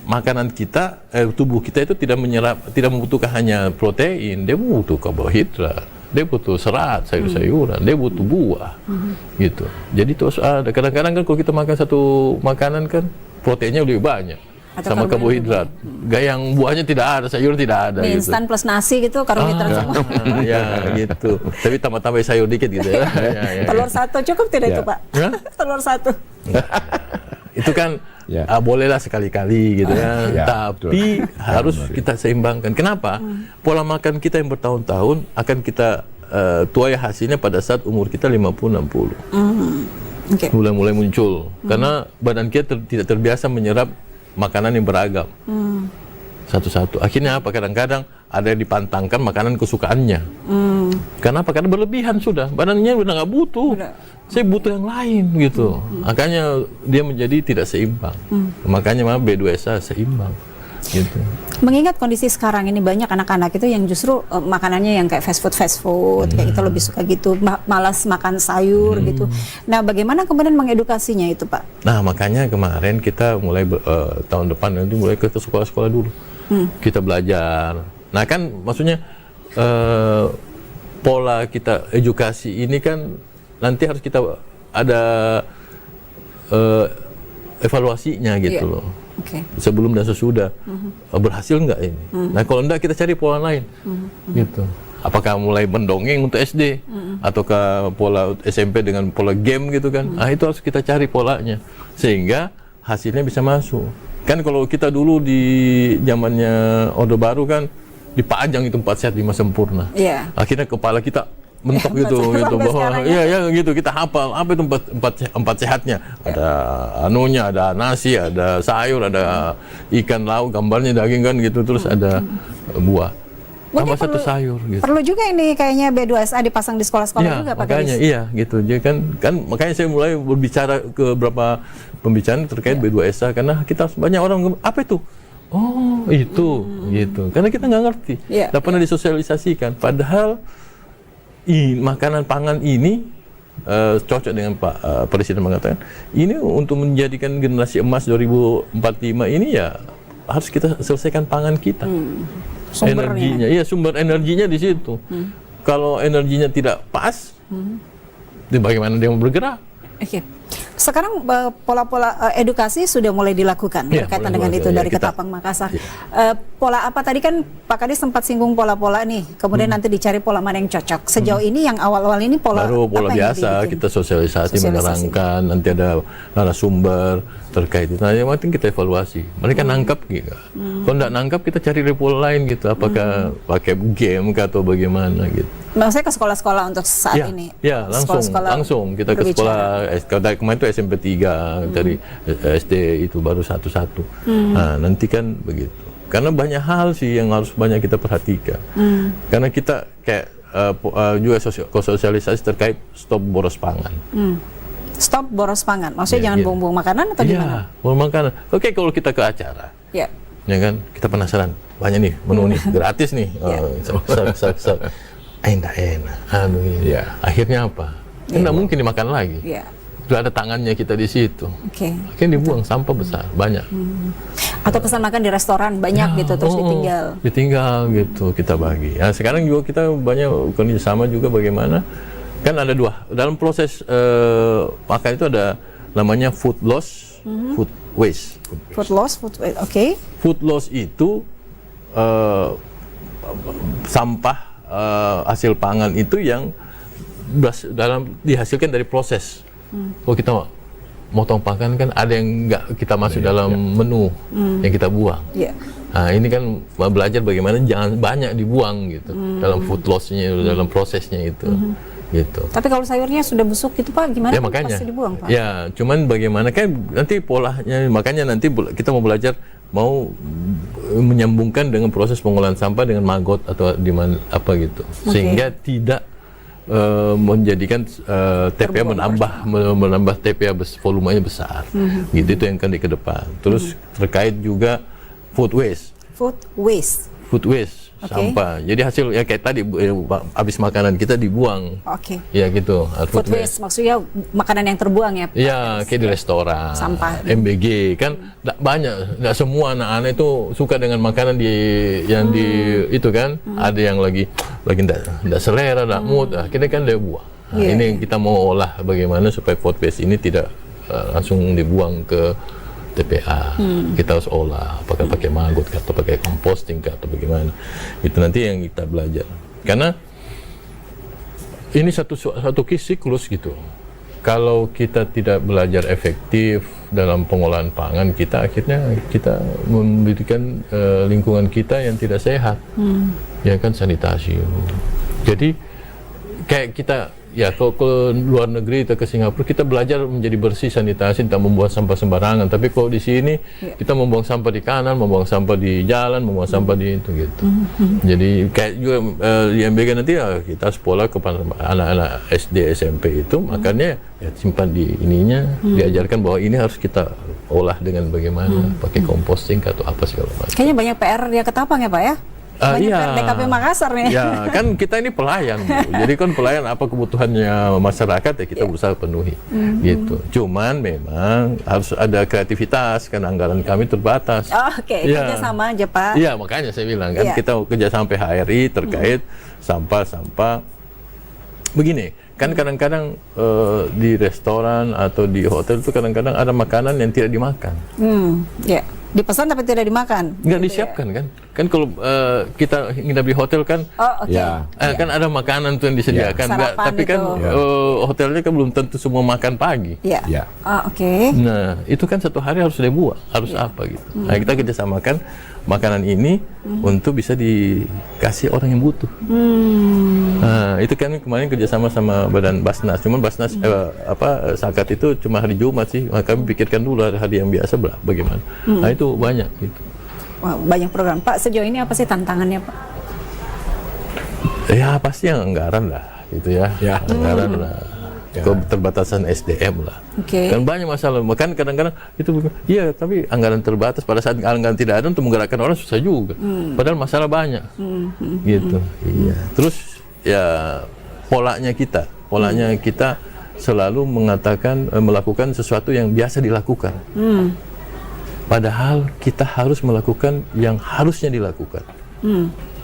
makanan kita, tubuh kita itu tidak membutuhkan hanya protein, dia butuh karbohidrat, dia butuh serat, sayur-sayuran, dia butuh buah, gitu. Jadi terus ada kadang-kadang kan kalau kita makan satu makanan kan proteinnya lebih banyak. Atau sama karbohidrat. Yang buahnya tidak ada, sayur tidak ada. Mie gitu. instan plus nasi gitu, karbohidrat semua. Ya gitu. Tapi tambah-tambah sayur dikit gitu ya. Telur satu cukup tidak itu Pak? Ya? Telur satu. Itu kan bolehlah sekali-kali gitu ya. Tapi harus kita seimbangkan. Kenapa? Pola makan kita yang bertahun-tahun akan kita tuai hasilnya pada saat umur kita 50-60. Okay. Mulai muncul. Karena badan kita tidak terbiasa menyerap makanan yang beragam. Satu-satu. Akhirnya apa? Kadang-kadang ada yang dipantangkan makanan kesukaannya. Karena apa? Karena berlebihan sudah. Badannya udah nggak butuh. Saya butuh yang lain gitu. Makanya dia menjadi tidak seimbang. Makanya B2SA seimbang. Gitu. Mengingat kondisi sekarang ini banyak anak-anak itu yang justru makanannya yang kayak fast food kayak gitu lebih suka gitu, malas makan sayur gitu. Nah, bagaimana kemudian mengedukasinya itu Pak? Nah, makanya kemarin kita mulai tahun depan nanti mulai ke sekolah-sekolah dulu. Kita belajar. Nah, kan maksudnya pola kita edukasi ini kan nanti harus kita ada evaluasinya gitu loh. Okay. Sebelum dan sesudah berhasil nggak ini? Nah kalau enggak kita cari pola lain, gitu. Apakah mulai mendongeng untuk SD, ataukah pola SMP dengan pola game gitu kan? Nah itu harus kita cari polanya sehingga hasilnya bisa masuk. Kan kalau kita dulu di zamannya Orde Baru kan dipajang itu 4 sehat 5 sempurna. Yeah. Akhirnya kepala kita mentok gitu bahwa gitu kita hafal apa itu empat sehatnya, ada anunya, ada nasi, ada sayur, ada ikan laut, gambarnya daging kan gitu, terus ada buah tambah satu sayur gitu. Perlu juga ini kayaknya B2SA dipasang di sekolah-sekolah juga Pak Kadis. Makanya gitu. Jadi kan makanya saya mulai berbicara ke beberapa pembicaraan terkait B2SA karena kita banyak orang apa itu? Oh itu gitu. Karena kita nggak ngerti. Nggak pernah disosialisasikan. Padahal makanan pangan ini cocok dengan Pak Presiden mengatakan ini untuk menjadikan generasi emas 2045 ini ya harus kita selesaikan pangan kita. Energinya, sumber energinya di situ. Kalau energinya tidak pas, bagaimana dia mau bergerak? Okay. Sekarang pola-pola edukasi sudah mulai dilakukan berkaitan dengan itu dari Ketapang Makassar. Pola apa tadi kan Pak Kadis sempat singgung pola-pola nih, kemudian nanti dicari pola mana yang cocok. Sejauh ini yang awal-awal ini pola baru pola biasa kita sosialisasi, menerangkan, nanti ada narasumber terkait itu. Nah, yang penting kita evaluasi. Mereka nangkap gitu. Kalau nggak nangkap kita cari pola lain gitu. Apakah pakai game atau bagaimana gitu. Maksudnya ke sekolah-sekolah untuk saat ini? Ya, langsung kita ke sekolah. Kemarin itu SMP 3 dari SD itu baru satu-satu. Nah, nanti kan begitu. Karena banyak hal sih yang harus banyak kita perhatikan. Karena kita kayak juga sosialisasi terkait stop boros pangan. Stop boros pangan, maksudnya jangan buang-buang makanan atau gimana? Buang makanan. Oke, kalau kita ke acara, ya kan, kita penasaran, banyak nih menu nih, gratis nih, enak, aduh ini. Akhirnya apa? Nggak mungkin dimakan lagi. Sudah ada tangannya kita di situ. Akhirnya dibuang, sampah besar, banyak. Atau pesan makan di restoran banyak gitu, terus ditinggal gitu, kita bagi. Nah, sekarang juga kita banyak kerjasama juga bagaimana. Kan ada dua dalam proses makan itu ada namanya food loss, food waste. Food loss, food waste, oke. Food loss itu sampah hasil pangan itu yang dihasilkan dari proses. Kalau kita motong pangan kan ada yang nggak kita masuk dalam menu yang kita buang. Nah ini kan belajar bagaimana jangan banyak dibuang gitu dalam food loss-nya, dalam prosesnya itu. Gitu. Tapi kalau sayurnya sudah busuk gitu Pak, gimana? Ya makanya. Pasti dibuang Pak. Ya, cuman bagaimana kan nanti polanya, makanya nanti kita mau belajar mau menyambungkan dengan proses pengolahan sampah dengan maggot atau di mana apa gitu, sehingga tidak menjadikan TPA menambah TPA volumenya besar. Gitu itu yang akan di ke depan. Terus terkait juga food waste. Food waste. Food waste. sampah. Jadi hasil ya kayak tadi habis makanan kita dibuang. Oke. Ya gitu. Food waste maksudnya makanan yang terbuang ya Pak? Ya, kayak di restoran, sampah. MBG kan banyak, nggak semua anak-anak itu suka dengan makanan yang di itu kan. Ada yang lagi nggak selera, nggak mood, akhirnya kan dia buang. Nah, ini yang kita mau olah bagaimana supaya food waste ini tidak langsung dibuang ke TPA. Kita harus olah, apakah pakai maggot atau pakai composting atau bagaimana. Itu nanti yang kita belajar. Karena ini satu siklus gitu. Kalau kita tidak belajar efektif dalam pengolahan pangan, kita akhirnya kita memberikan lingkungan kita yang tidak sehat. Ya kan, sanitasi. Jadi kayak kita ya kalau ke luar negeri atau ke Singapura kita belajar menjadi bersih, sanitasi, tidak membuang sampah sembarangan. Tapi kalau di sini kita membuang sampah di kanan, membuang sampah di jalan, membuang sampah di itu gitu. Jadi kayak juga di MBG nanti ya kita sekolah kepada anak-anak SD SMP itu, makanya ya simpan di ininya, diajarkan bahwa ini harus kita olah dengan bagaimana, pakai composting atau apa segala macam. Kayaknya banyak PR dia Ketapang ya Pak ya? Banyak Iya. DKP Makassar nih. Ya, kan kita ini pelayan, Bu. Jadi kan pelayan apa kebutuhannya masyarakat ya kita berusaha penuhi, gitu. Cuman memang harus ada kreativitas, karena anggaran kami terbatas. Oke, kerjasama aja Pak. Iya, makanya saya bilang kan kita kerja sampai HRI terkait sampah-sampah. Begini, kan kadang-kadang di restoran atau di hotel itu kadang-kadang ada makanan yang tidak dimakan. Ya. Dipesan tapi tidak dimakan. Nggak disiapkan kan? Kan kalau kita nginap di hotel kan, kan ada makanan tuh yang disediakan. Nggak, tapi kan hotelnya kan belum tentu semua makan pagi. Iya. Oke. Nah, itu kan satu hari harus dibuat, harus apa gitu. Nah, kita kerjasamakan makanan ini untuk bisa dikasih orang yang butuh. Nah, itu kan kemarin kerjasama sama Badan Basnas. Cuman Basnas Sakat itu cuma hari Jumat sih. Kami pikirkan dulu hari yang biasa bagaimana. Nah, itu banyak gitu. Wow, banyak program. Pak, sejauh ini apa sih tantangannya Pak? Ya pasti yang anggaran lah, gitu ya. Anggaran lah. Keterbatasan SDM lah. Kan banyak masalah. Bahkan kadang-kadang itu, iya tapi anggaran terbatas. Pada saat anggaran tidak ada untuk menggerakkan orang susah juga. Padahal masalah banyak. Gitu. Iya. Terus ya polanya kita selalu mengatakan melakukan sesuatu yang biasa dilakukan. Padahal kita harus melakukan yang harusnya dilakukan.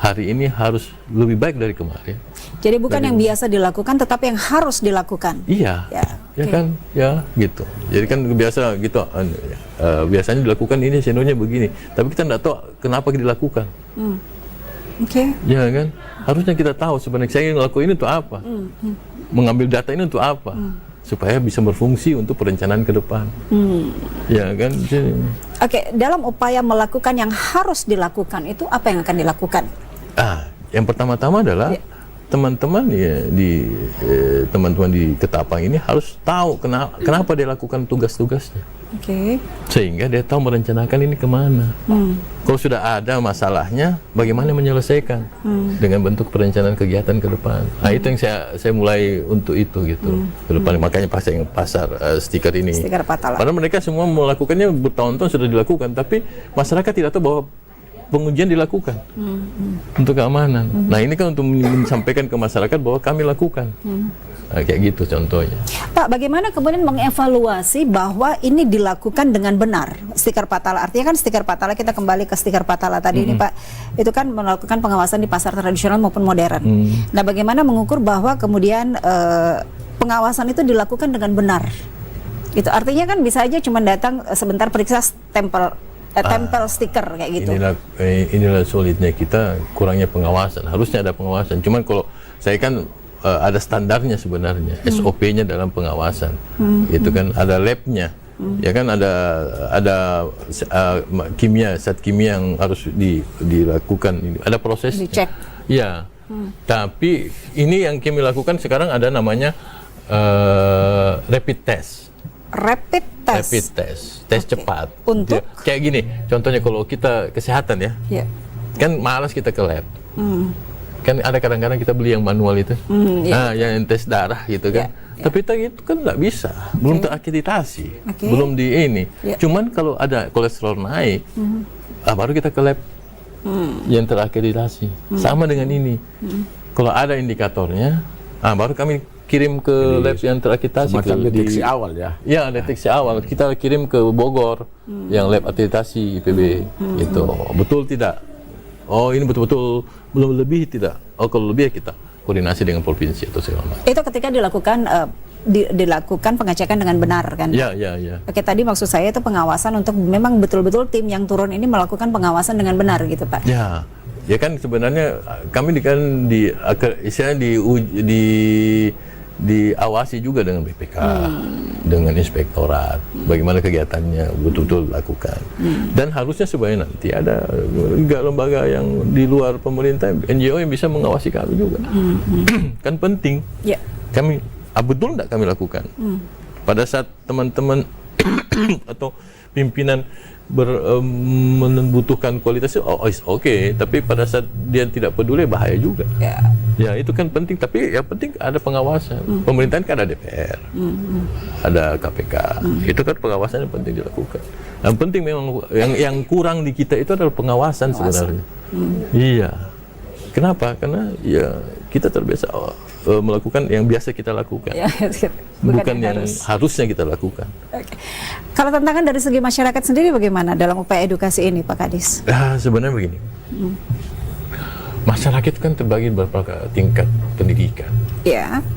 Hari ini harus lebih baik dari kemarin. Jadi bukan yang biasa dilakukan, tetapi yang harus dilakukan. Iya, ya kan, ya gitu. Jadi kan biasa gitu. Biasanya dilakukan ini, senonya begini. Tapi kita tidak tahu kenapa dilakukan. Ya kan, harusnya kita tahu sebenarnya saya ngelakuin ini untuk apa, mengambil data ini untuk apa, supaya bisa berfungsi untuk perencanaan ke depan. Ya kan. Oke, dalam upaya melakukan yang harus dilakukan itu apa yang akan dilakukan? Yang pertama-tama adalah teman-teman teman-teman di Ketapang ini harus tahu kenapa dia lakukan tugas-tugasnya. Sehingga dia tahu merencanakan ini kemana. Kalau sudah ada masalahnya, bagaimana menyelesaikan dengan bentuk perencanaan kegiatan ke depan. Nah, itu yang saya mulai untuk itu gitu ke depan. Makanya yang pasar stiker ini. Stiker Patala. Padahal mereka semua melakukannya bertahun-tahun sudah dilakukan, tapi masyarakat tidak tahu bahwa pengujian dilakukan untuk keamanan. Nah, ini kan untuk menyampaikan ke masyarakat bahwa kami lakukan. Nah, kayak gitu contohnya. Pak, bagaimana kemudian mengevaluasi bahwa ini dilakukan dengan benar? Stiker Patala, artinya kan stiker Patala, kita kembali ke stiker Patala tadi ini Pak, itu kan melakukan pengawasan di pasar tradisional maupun modern. Nah, bagaimana mengukur bahwa kemudian pengawasan itu dilakukan dengan benar? Itu artinya kan bisa aja cuma datang sebentar periksa tempel stiker kayak gitu. Inilah sulitnya kita, kurangnya pengawasan. Harusnya ada pengawasan. Cuman kalau saya kan ada standarnya sebenarnya, SOP-nya dalam pengawasan. Itu kan ada lab-nya. Ya kan ada zat kimia yang harus dilakukan. Ada prosesnya. Dicek. Ya. Tapi ini yang kami lakukan sekarang ada namanya rapid test. Rapid Tes cepat. Untuk? Kayak gini, contohnya kalau kita kesehatan ya, kan malas kita ke lab. Kan ada kadang-kadang kita beli yang manual itu, yang tes darah gitu kan. Tapi itu kan nggak bisa, belum terakreditasi, belum di ini. Cuman kalau ada kolesterol naik, baru kita ke lab. yang terakreditasi. Sama dengan ini. Kalau ada indikatornya, baru kami kirim ke lab yang terakreditasi. Semacam deteksi awal ya? Ya, deteksi awal. Kita kirim ke Bogor, yang lab akreditasi IPB. Gitu. Betul tidak? Oh, ini betul-betul belum lebih tidak? Oh, kalau lebih ya kita koordinasi dengan provinsi atau segala macam. Itu ketika dilakukan pengecekan dengan benar kan? Ya. Oke, tadi maksud saya itu pengawasan untuk memang betul-betul tim yang turun ini melakukan pengawasan dengan benar gitu Pak? Ya kan sebenarnya kami kan istilahnya diawasi juga dengan BPK, dengan inspektorat, bagaimana kegiatannya betul-betul dilakukan. Dan harusnya sebenarnya nanti ada lembaga yang di luar pemerintah, NGO yang bisa mengawasi kami juga. Kan penting. Kami betul tidak kami lakukan. Pada saat teman-teman atau pimpinan membutuhkan kualitas oke, tapi pada saat dia tidak peduli bahaya juga. Ya itu kan penting, tapi yang penting ada pengawasan. Pemerintahan kan ada DPR, ada KPK, itu kan pengawasan yang penting dilakukan. Yang penting memang yang kurang di kita itu adalah pengawasan sebenarnya. Iya. Kenapa? Karena ya kita terbiasa melakukan yang biasa kita lakukan, bukan yang harusnya kita lakukan. Kalau tantangan dari segi masyarakat sendiri bagaimana dalam upaya edukasi ini, Pak Kadis? Sebenarnya begini, masyarakat kan terbagi beberapa tingkat pendidikan.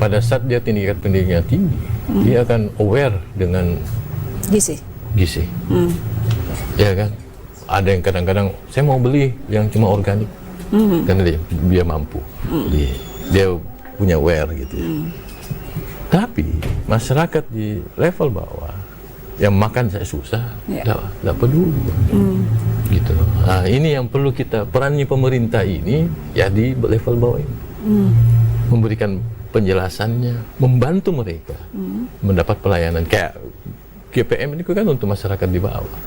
Pada saat dia tingkat pendidikan tinggi, dia akan aware dengan gizi. Ya kan? Ada yang kadang-kadang saya mau beli yang cuma organik, karena dia mampu, dia punya aware gitu ya. Tapi masyarakat di level bawah yang makan saya susah, nggak peduli, gitu. Nah, ini yang perlu kita perannya pemerintah ini ya di level bawah ini, memberikan penjelasannya, membantu mereka mendapat pelayanan kayak GPM ini kan untuk masyarakat di bawah,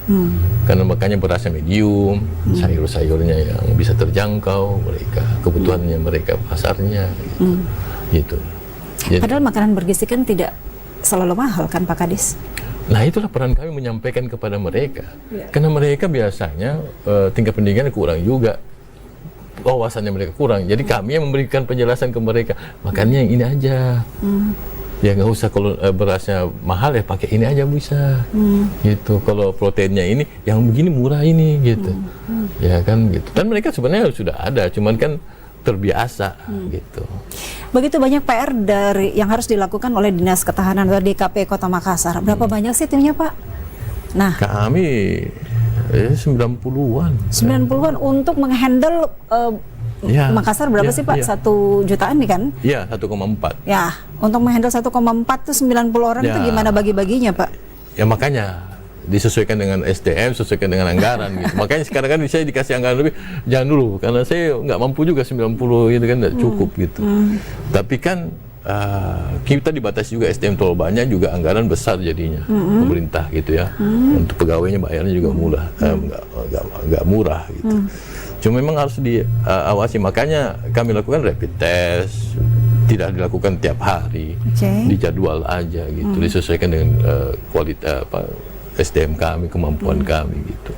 karena makanya berasnya medium, sayur-sayurnya yang bisa terjangkau mereka, kebutuhannya mereka, pasarnya, gitu. Jadi, padahal makanan bergizi kan tidak selalu mahal kan Pak Kadis? Nah itulah peran kami menyampaikan kepada mereka, karena mereka biasanya tingkat pendidikannya kurang juga, wawasannya mereka kurang, jadi kami yang memberikan penjelasan ke mereka, makannya yang ini aja. Ya nggak usah, kalau berasnya mahal ya pakai ini aja bisa, gitu. Kalau proteinnya ini yang begini murah ini, gitu, ya kan, gitu. Dan mereka sebenarnya sudah ada, cuman kan terbiasa, gitu. Begitu banyak PR yang harus dilakukan oleh Dinas Ketahanan atau DKP Kota Makassar. Berapa banyak sih timnya Pak? Nah, kami 90-an. 90-an untuk menghandle Makassar berapa sih Pak? 1 jutaan nih kan? Iya, 1,4. Ya, untuk menghandle 1,4 tuh 90 orang itu gimana bagi-baginya Pak? Ya makanya disesuaikan dengan SDM, sesuaikan dengan anggaran gitu. Makanya sekarang kan saya dikasih anggaran lebih, jangan dulu, karena saya nggak mampu juga 90 gitu kan, nggak cukup gitu. Tapi kan kita dibatasi juga SDM terlalu banyak, juga anggaran besar jadinya, pemerintah gitu ya. Untuk pegawainya bayarnya juga murah, nggak murah gitu. Cuma memang harus diawasi, makanya kami lakukan rapid test, tidak dilakukan tiap hari, dijadwal aja gitu, disesuaikan dengan kualitas SDM kami, kemampuan kami gitu.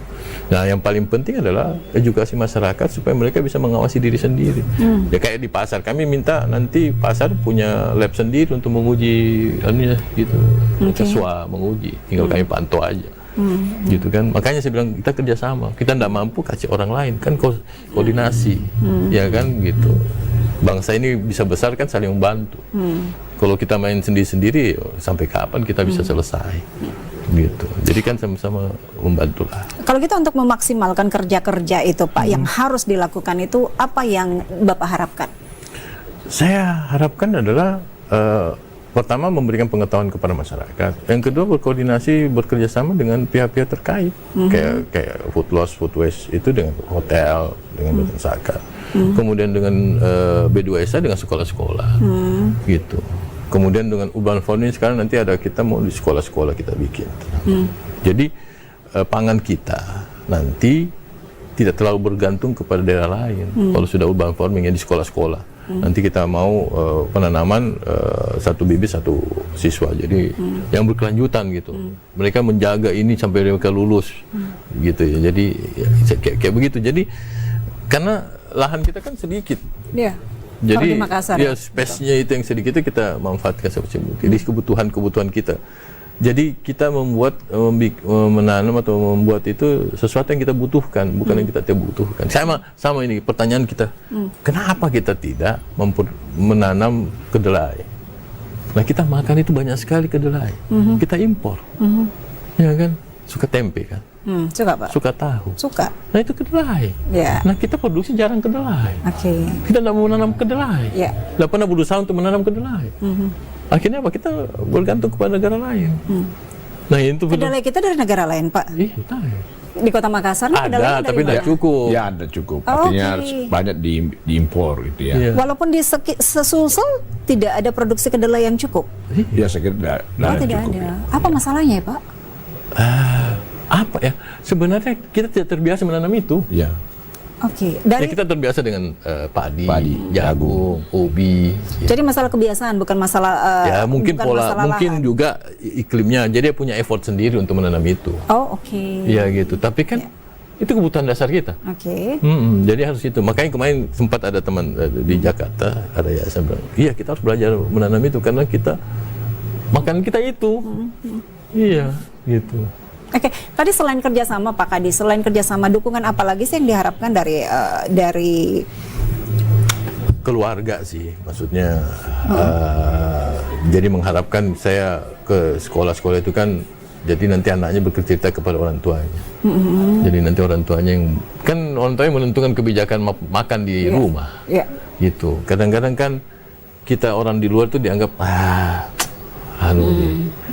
Nah yang paling penting adalah edukasi masyarakat supaya mereka bisa mengawasi diri sendiri. Ya kayak di pasar, kami minta nanti pasar punya lab sendiri untuk menguji gitu, siswa menguji, tinggal kami pantau aja. Gitu kan, makanya saya bilang kita kerjasama, kita tidak mampu kasih orang lain kan, koordinasi, ya kan gitu. Bangsa ini bisa besar kan saling membantu. Kalau kita main sendiri-sendiri, sampai kapan kita bisa selesai? Gitu. Jadi kan sama-sama membantu lah. Kalau kita untuk memaksimalkan kerja-kerja itu Pak, yang harus dilakukan itu apa yang Bapak harapkan? Saya harapkan adalah pertama memberikan pengetahuan kepada masyarakat, yang kedua berkoordinasi, bekerjasama dengan pihak-pihak terkait, kayak food loss, food waste itu dengan hotel, dengan badan zakat, kemudian dengan B2SA dengan sekolah-sekolah, gitu. Kemudian dengan urban farming sekarang nanti ada, kita mau di sekolah-sekolah kita bikin. Jadi pangan kita nanti tidak terlalu bergantung kepada daerah lain. Kalau sudah urban farming ya di sekolah-sekolah. Nanti kita mau penanaman 1 bibit 1 siswa. Jadi yang berkelanjutan gitu. Mereka menjaga ini sampai mereka lulus, gitu ya. Jadi ya, kayak begitu. Jadi Karena lahan kita kan sedikit. Iya. Jadi Kalau di Makassar, ya space-nya itu yang sedikit itu kita manfaatkan seperti mungkin. Jadi kebutuhan kita. Jadi kita menanam atau membuat itu sesuatu yang kita butuhkan, bukan yang kita tidak butuhkan. Sama ini pertanyaan kita, kenapa kita tidak menanam kedelai? Nah kita makan itu banyak sekali kedelai, kita impor, ya kan? Suka tempe kan? Suka Pak? Suka tahu. Suka. Nah itu kedelai. Ya. Nah kita produksi jarang kedelai. Oke. Kita tidak mau menanam kedelai. Ya. Tidak pernah berusaha untuk menanam kedelai. Akhirnya apa? Kita bergantung kepada negara lain. Nah itu Kedelai kita dari negara lain Pak? Iya, tahu. Di Kota Makassar kedelainya Ada, dari tapi tidak mana? cukup. Ya ada cukup. Artinya Oke. banyak diimpor gitu ya. Iya. Walaupun di Sesulsel tidak ada produksi kedelai yang cukup. Ya saya kira tidak Tidak cukup. ada. Ya. Apa masalahnya ya Pak? Apa ya? Sebenarnya kita tidak terbiasa menanam itu. Ya. Oke. Ya, Dari kita terbiasa dengan Padi, jagung, ubi. Ya. Jadi masalah kebiasaan bukan masalah Ya mungkin bukan pola, masalah mungkin lahan. juga iklimnya. Jadi dia punya effort sendiri untuk menanam itu. Oh, oke. Iya gitu. Tapi kan itu kebutuhan dasar kita. Oke. Jadi harus itu. Makanya kemarin sempat ada teman di Jakarta, ada yayasan bilang, iya kita harus belajar menanam itu karena kita makan kita itu. Iya, gitu. Oke, tadi selain kerjasama Pak Kadis, selain kerjasama, dukungan apa lagi sih yang diharapkan dari Keluarga sih, maksudnya. Jadi mengharapkan saya ke sekolah-sekolah itu kan, jadi nanti anaknya bercerita kepada orang tuanya. Jadi nanti orang tuanya yang kan orang tuanya menentukan kebijakan makan di rumah, gitu. Kadang-kadang kan kita orang di luar tuh dianggap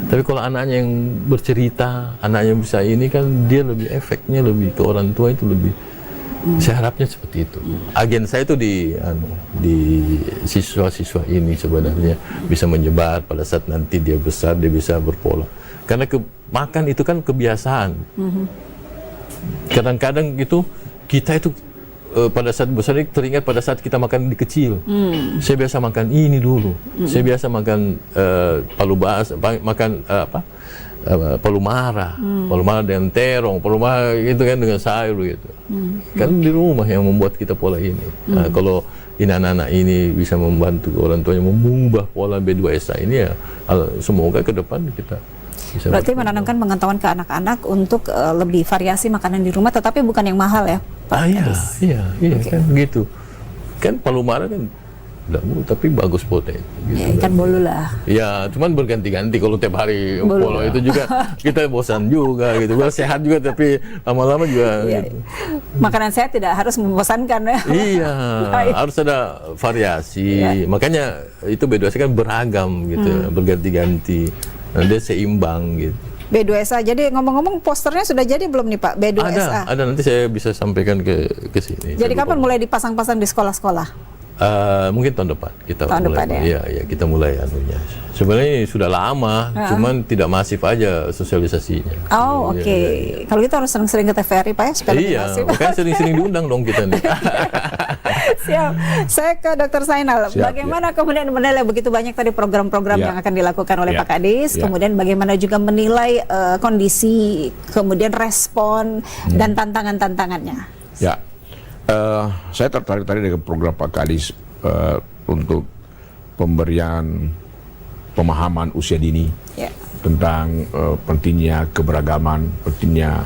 tapi kalau anaknya yang bercerita, anaknya bisa ini kan dia lebih efeknya lebih ke orang tua itu lebih. Saya harapnya seperti itu. Agen saya itu di siswa-siswa ini sebenarnya bisa menyebar pada saat nanti dia besar dia bisa berpola. Karena makan itu kan kebiasaan. Kadang-kadang itu kita itu pada saat besar ini teringat pada saat kita makan di kecil. Saya biasa makan ini dulu. Saya biasa makan palu basah, makan palu mara dengan terong, palu mara gitu kan dengan sayur gitu. Kan di rumah yang membuat kita pola ini. Nah, kalau ini anak-anak ini bisa membantu orang tuanya mengubah pola B2SA ini ya, semoga ke depan kita bisa. Berarti menanamkan pengetahuan ke anak-anak untuk lebih variasi makanan di rumah, tetapi bukan yang mahal ya Pak Kadis? Iya kan gitu. Kan palu mara kan tapi bagus protein. Gitu, Ya, ikan bolu lah. Ya, cuman berganti-ganti kalau tiap hari polo itu juga kita bosan juga gitu. Well, sehat juga tapi lama-lama juga gitu. Makanan sehat tidak harus membosankan ya. Iya, harus ada variasi. Makanya itu B2SA kan beragam gitu, berganti-ganti. Nah, dia seimbang gitu. B2SA. Jadi ngomong-ngomong posternya sudah jadi belum nih Pak B2SA? Ada nanti saya bisa sampaikan ke sini. Jadi kapan mulai dipasang-pasang di sekolah-sekolah? Mungkin tahun depan kita Tahun mulai. depan, ya? Iya, kita mulai anunya. Sebenarnya ini sudah lama, cuman tidak masif aja sosialisasinya. Oh, oke. Iya. Kalau gitu harus sering-sering ke TVRI Pak ya supaya lebih Iya, masif. makanya sering-sering diundang dong kita nih. Siap. Saya ke Dr. Zainal. Siap, Bagaimana kemudian menilai begitu banyak tadi program-program yang akan dilakukan oleh Ya. Pak Kadis, Ya. kemudian bagaimana juga menilai kondisi, kemudian respon dan tantangan-tantangannya. Ya, saya tertarik tadi dengan program Pak Kadis untuk pemberian pemahaman usia dini Ya. tentang pentingnya keberagaman, pentingnya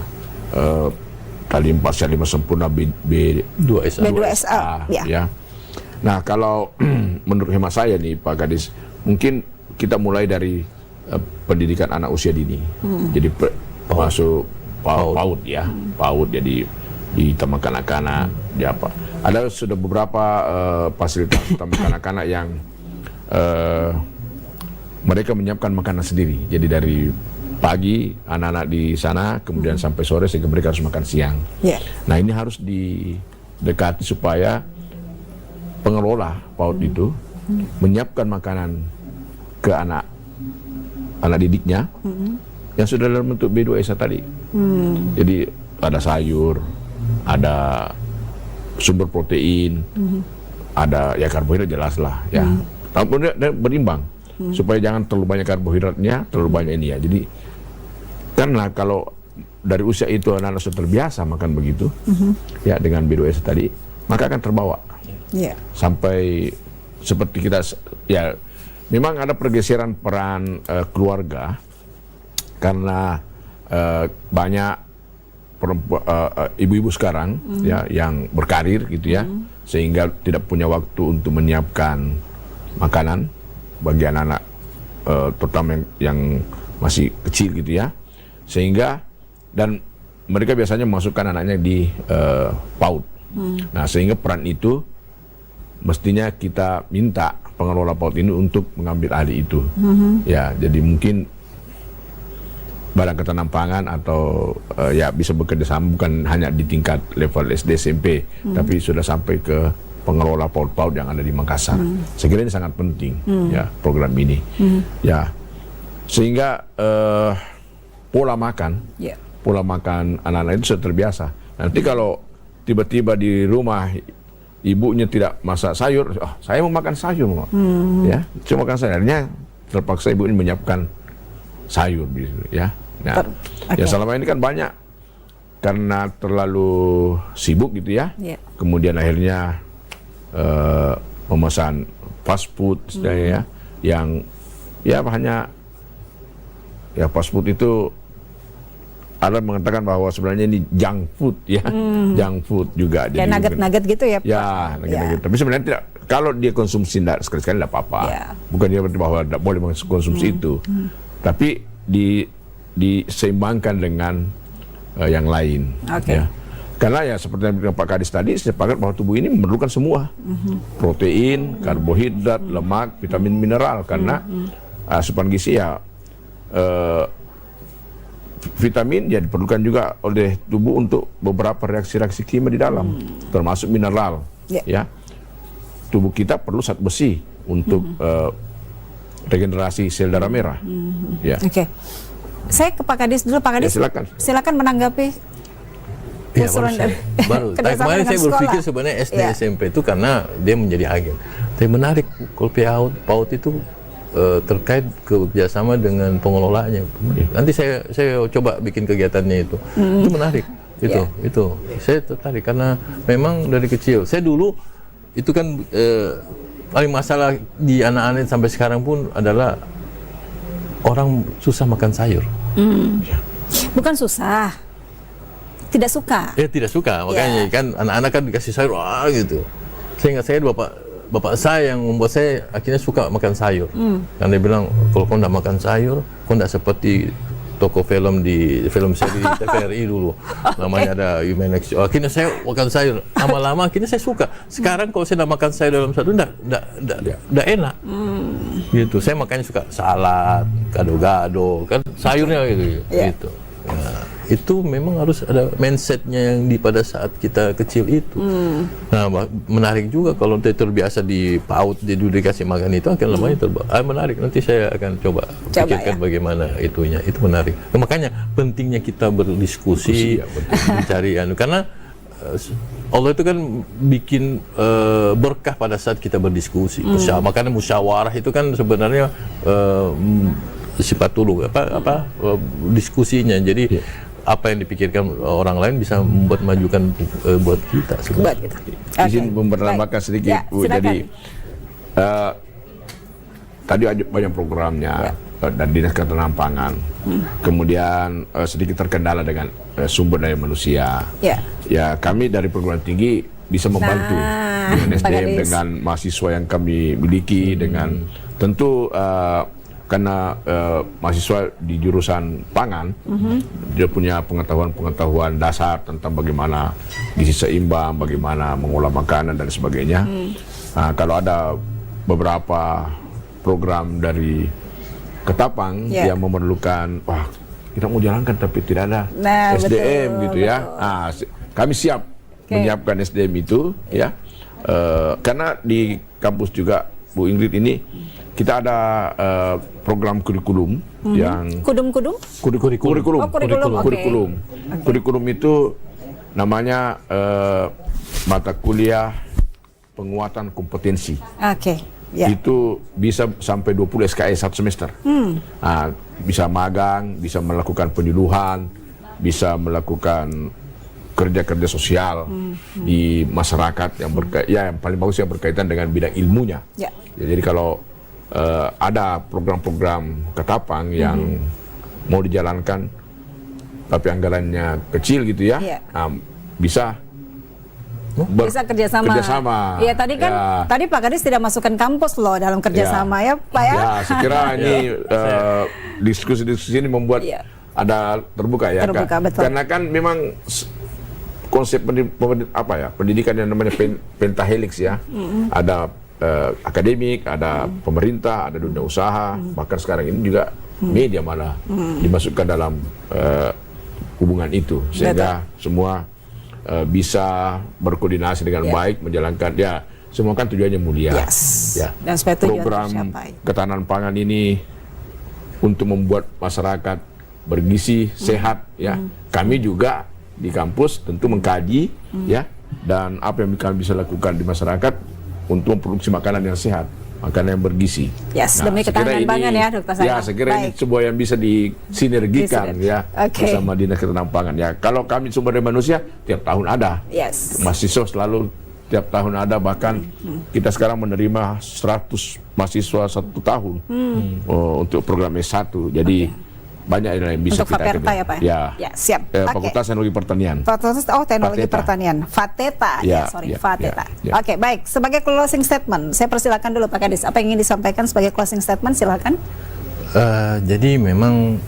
tali 4 sempurna B2SA. B2SA, ya. ya. Nah, kalau menurut hemat saya nih Pak Kadis, mungkin kita mulai dari pendidikan anak usia dini. Jadi masuk PAUD ya, PAUD jadi di taman kanak-kanak, di apa. Ada sudah beberapa fasilitas taman kanak-kanak yang mereka menyiapkan makanan sendiri. Jadi dari pagi anak-anak di sana, kemudian sampai sore sehingga mereka harus makan siang. Ya. Nah ini harus didekati supaya pengelola PAUD itu menyiapkan makanan ke anak didiknya yang sudah dalam bentuk B2SA tadi. Jadi ada sayur, ada sumber protein, ada ya karbohidrat jelas lah ya. Tapi berimbang supaya jangan terlalu banyak karbohidratnya, terlalu banyak ini ya. Jadi karena kalau dari usia itu anak-anak sudah terbiasa makan begitu ya dengan B2SA tadi, maka akan terbawa Ya. sampai seperti kita ya. Memang ada pergeseran peran keluarga karena banyak ibu-ibu sekarang ya yang berkarir gitu ya, sehingga tidak punya waktu untuk menyiapkan makanan bagi anak-anak terutama yang masih kecil gitu ya, sehingga dan mereka biasanya memasukkan anaknya di PAUD. Nah, sehingga peran itu mestinya kita minta pengelola PAUD ini untuk mengambil alih itu. Ya, jadi mungkin Badan Ketahanan Pangan atau ya bisa bekerja sama bukan hanya di tingkat level SD SMP, tapi sudah sampai ke pengelola PAUD-PAUD yang ada di Makassar. Saya kira ini sangat penting ya program ini. Ya, sehingga pola makan anak-anak itu sudah terbiasa. Nanti kalau tiba-tiba di rumah ibunya tidak masak sayur, saya mau makan sayur, ya, cuma makan sayur. Akhirnya terpaksa ibu ini menyiapkan sayur, ya. Nah, ya selama ini kan banyak karena terlalu sibuk gitu ya. Kemudian akhirnya memesan fast food, ya, yang ya hanya ya fast food itu. Ada mengatakan bahwa sebenarnya ini junk food ya, junk food juga. Kayak nugget-nugget gitu ya Pak? Ya, nugget-nugget. Tapi sebenarnya tidak, kalau dia konsumsi sekali-sekali tidak apa-apa. Bukan dia berarti bahwa tidak boleh mengkonsumsi itu. Tapi diseimbangkan dengan yang lain. Ya. Karena ya seperti yang Pak Kadis tadi, sepakat bahwa tubuh ini memerlukan semua. Protein, karbohidrat, lemak, vitamin, mineral. Karena asupan gizi ya vitamin ya diperlukan juga oleh tubuh untuk beberapa reaksi-reaksi kimia di dalam, termasuk mineral. Ya, tubuh kita perlu zat besi untuk regenerasi sel darah merah. Ya. Oke, saya ke Pak Kadis dulu. Pak Kadis, ya, silakan menanggapi. Ya, baru kemarin saya berpikir sebenarnya SD SMP itu karena dia menjadi agen. Tapi menarik kalau PAUD itu terkait kerjasama dengan pengelolanya. Nanti saya coba bikin kegiatannya itu. Itu menarik. Itu saya tertarik karena memang dari kecil. Saya dulu itu kan paling masalah di anak-anak sampai sekarang pun adalah orang susah makan sayur. Bukan susah, tidak suka. Ya tidak suka, makanya kan anak-anak kan dikasih sayur gitu. Saya ingat saya bapak saya yang membuat saya akhirnya suka makan sayur. Karena dia bilang, kalau kau tidak makan sayur, kau tidak seperti toko film di film seri TVRI dulu. Namanya ada Umenex. Akhirnya saya makan sayur. Lama-lama akhirnya saya suka. Sekarang kalau saya tidak makan sayur dalam satu, tidak enak. Gitu. Saya makanya suka salad, gado-gado, kan sayurnya gitu. Gitu. Nah, itu memang harus ada mindsetnya yang pada saat kita kecil itu. Nah, menarik juga kalau terbiasa di PAUD, di dikasih makan itu akan lamanya menarik. Nanti saya akan coba pikirkan bagaimana itunya. Itu menarik. Nah, makanya pentingnya kita berdiskusi, mencari karena Allah itu kan bikin berkah pada saat kita berdiskusi. Makanya musyawarah itu kan sebenarnya sifat tulung diskusinya. Jadi apa yang dipikirkan orang lain bisa membuat majukan buat kita sebenarnya. Izin menambahkan sedikit, Bu. Jadi tadi banyak programnya dan Dinas Ketahanan Pangan. Kemudian sedikit terkendala dengan sumber daya manusia. Ya, kami dari perguruan tinggi bisa membantu dengan SDM, dengan mahasiswa yang kami miliki, dengan tentu karena mahasiswa di jurusan pangan, dia punya pengetahuan dasar tentang bagaimana gizi seimbang, bagaimana mengolah makanan dan sebagainya. Nah, kalau ada beberapa program dari Ketapang yang memerlukan, kita mau jalankan tapi tidak ada SDM gitu ya. Nah, kami siap menyiapkan SDM itu ya, karena di kampus juga Bu Ingrid ini kita ada program kurikulum yang kurikulum itu namanya mata kuliah penguatan kompetensi. Itu bisa sampai 20 SKS satu semester. Nah, bisa magang, bisa melakukan penyuluhan, bisa melakukan kerja-kerja sosial di masyarakat yang yang paling bagus yang berkaitan dengan bidang ilmunya. Ya. Ya, jadi kalau ada program-program Ketapang yang mau dijalankan tapi anggarannya kecil gitu ya, Ya. Bisa Bisa kerjasama. Iya, tadi kan tadi Pak Kadis tidak masukkan kampus loh dalam kerjasama ya Pak ya. Ya, saya kira ini diskusi-diskusi ini membuat ada terbuka ya. Terbuka, betul. Karena kan memang konsep pendidikan yang namanya pentahelix ya. Ada akademik, ada pemerintah, ada dunia usaha, bahkan sekarang ini juga media malah dimasukkan dalam hubungan itu, sehingga semua bisa berkoordinasi dengan baik, menjalankan semua kan tujuannya mulia. Ya. Dan supaya tujuan Program tercapai. ketahanan pangan ini untuk membuat masyarakat bergizi, sehat ya. Kami juga di kampus tentu mengkaji ya, dan apa yang kami bisa lakukan di masyarakat untuk memproduksi makanan yang sehat, makanan yang bergizi. Demi ketahanan pangan ya, Dr. Zainal. Ya, saya kira ini sebuah yang bisa disinergikan ya bersama Dinas Ketahanan Pangan. Ya, kalau kami sumber daya manusia tiap tahun ada. Mahasiswa selalu tiap tahun ada, bahkan kita sekarang menerima 100 mahasiswa 1 tahun untuk program S1. Jadi banyak yang bisa untuk kita Faperta ya Pak? Ya, siap. Fakultas Teknologi Pertanian. Teknologi Pertanian. Fateta. Fateta. Oke, baik. Sebagai closing statement, saya persilakan dulu Pak Kadis. Apa yang ingin disampaikan sebagai closing statement? Silakan. Jadi memang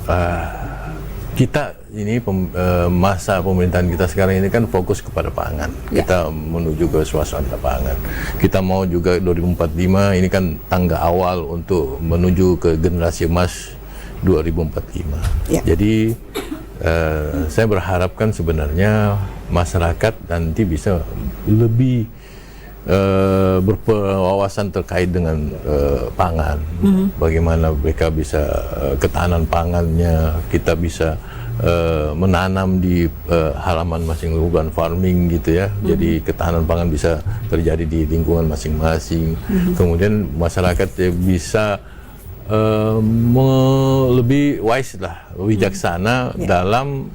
kita ini masa pemerintahan kita sekarang ini kan fokus kepada pangan. Kita menuju ke swasembada pangan. Kita mau juga 2045 ini kan tangga awal untuk menuju ke generasi emas 2045. Jadi saya berharapkan sebenarnya masyarakat nanti bisa lebih berwawasan terkait dengan pangan. Bagaimana mereka bisa ketahanan pangannya, kita bisa menanam di halaman masing urban farming gitu ya. Jadi ketahanan pangan bisa terjadi di lingkungan masing-masing. Kemudian masyarakat bisa lebih wise lah, bijaksana dalam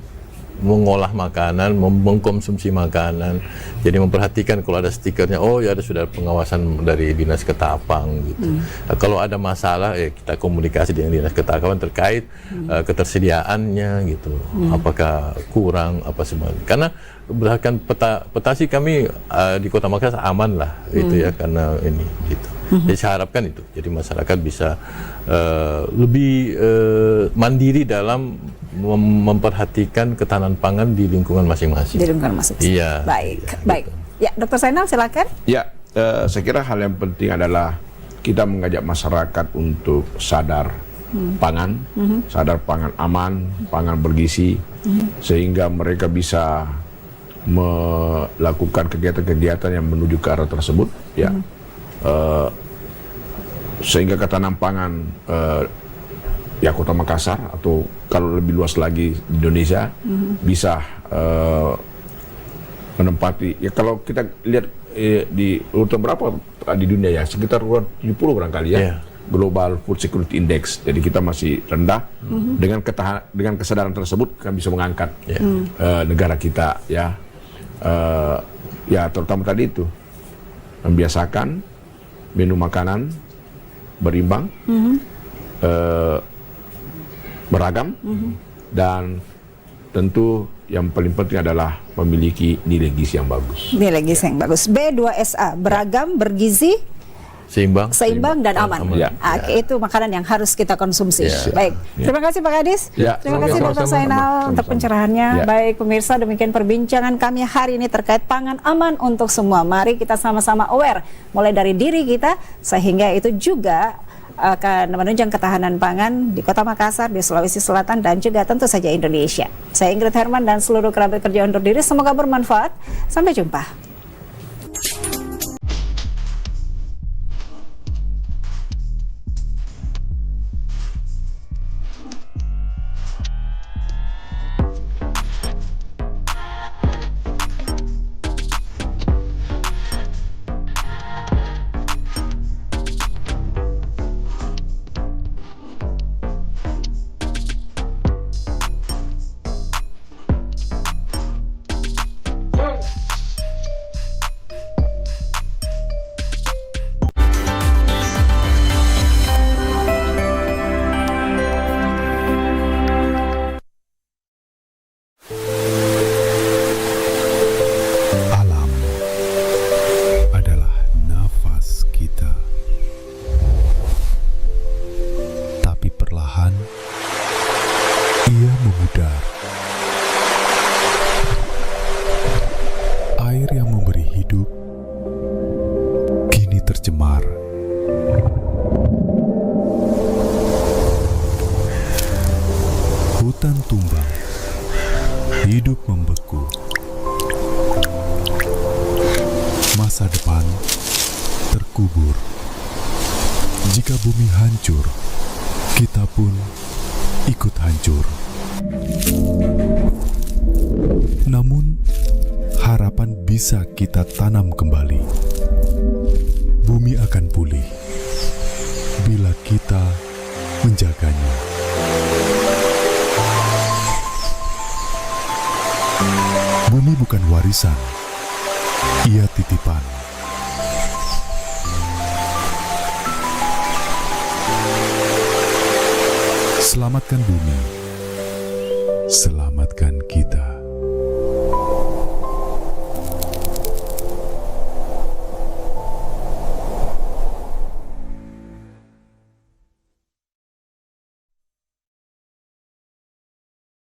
mengolah makanan, mengkonsumsi makanan. Jadi memperhatikan kalau ada stikernya, oh ya ada sudah pengawasan dari Dinas Ketapang gitu. Kalau ada masalah kita komunikasi dengan Dinas Ketapang terkait ketersediaannya gitu. Apakah kurang apa sebagainya. Karena berdasarkan peta sih kami di Kota Makassar aman lah itu ya, karena ini gitu. Jadi saya harapkan itu. Jadi masyarakat bisa lebih mandiri dalam memperhatikan ketahanan pangan di lingkungan masing-masing. Di lingkungan masing-masing. Iya. Baik. Ya, Dr. Zainal silakan. Ya, saya kira hal yang penting adalah kita mengajak masyarakat untuk sadar pangan, sadar pangan aman, pangan bergizi, sehingga mereka bisa melakukan kegiatan-kegiatan yang menuju ke arah tersebut. Ya. Sehingga ketahanan pangan Kota Makassar atau kalau lebih luas lagi di Indonesia bisa menempati, ya kalau kita lihat di urutan berapa di dunia ya, sekitar 70 barangkali ya, Global Food Security Index. Jadi kita masih rendah. Dengan kesadaran tersebut kan bisa mengangkat negara kita ya, terutama tadi itu membiasakan menu makanan berimbang, beragam, dan tentu yang paling penting adalah memiliki nilai gizi yang bagus. Nilai gizi yang bagus. B2SA, beragam, bergizi, seimbang dan aman. Itu makanan yang harus kita konsumsi. Baik. Terima kasih Pak Kadis. Terima kasih Dr. Zainal untuk pencerahannya. Baik pemirsa, demikian perbincangan kami hari ini terkait pangan aman untuk semua. Mari kita sama-sama aware mulai dari diri kita, sehingga itu juga akan menunjang ketahanan pangan di Kota Makassar, di Sulawesi Selatan, dan juga tentu saja Indonesia. Saya Ingrid Herman dan seluruh kerabat kerja undur diri. Semoga bermanfaat. Sampai jumpa. memudar. Air yang memberi hidup kini tercemar. Hutan tumbang, hidup membeku. Masa depan terkubur. Jika bumi hancur, kita pun ikut hancur. Namun, harapan bisa kita tanam kembali. Bumi akan pulih bila kita menjaganya. Bumi bukan warisan, ia titipan. Selamatkan bumi, selamatkan kita.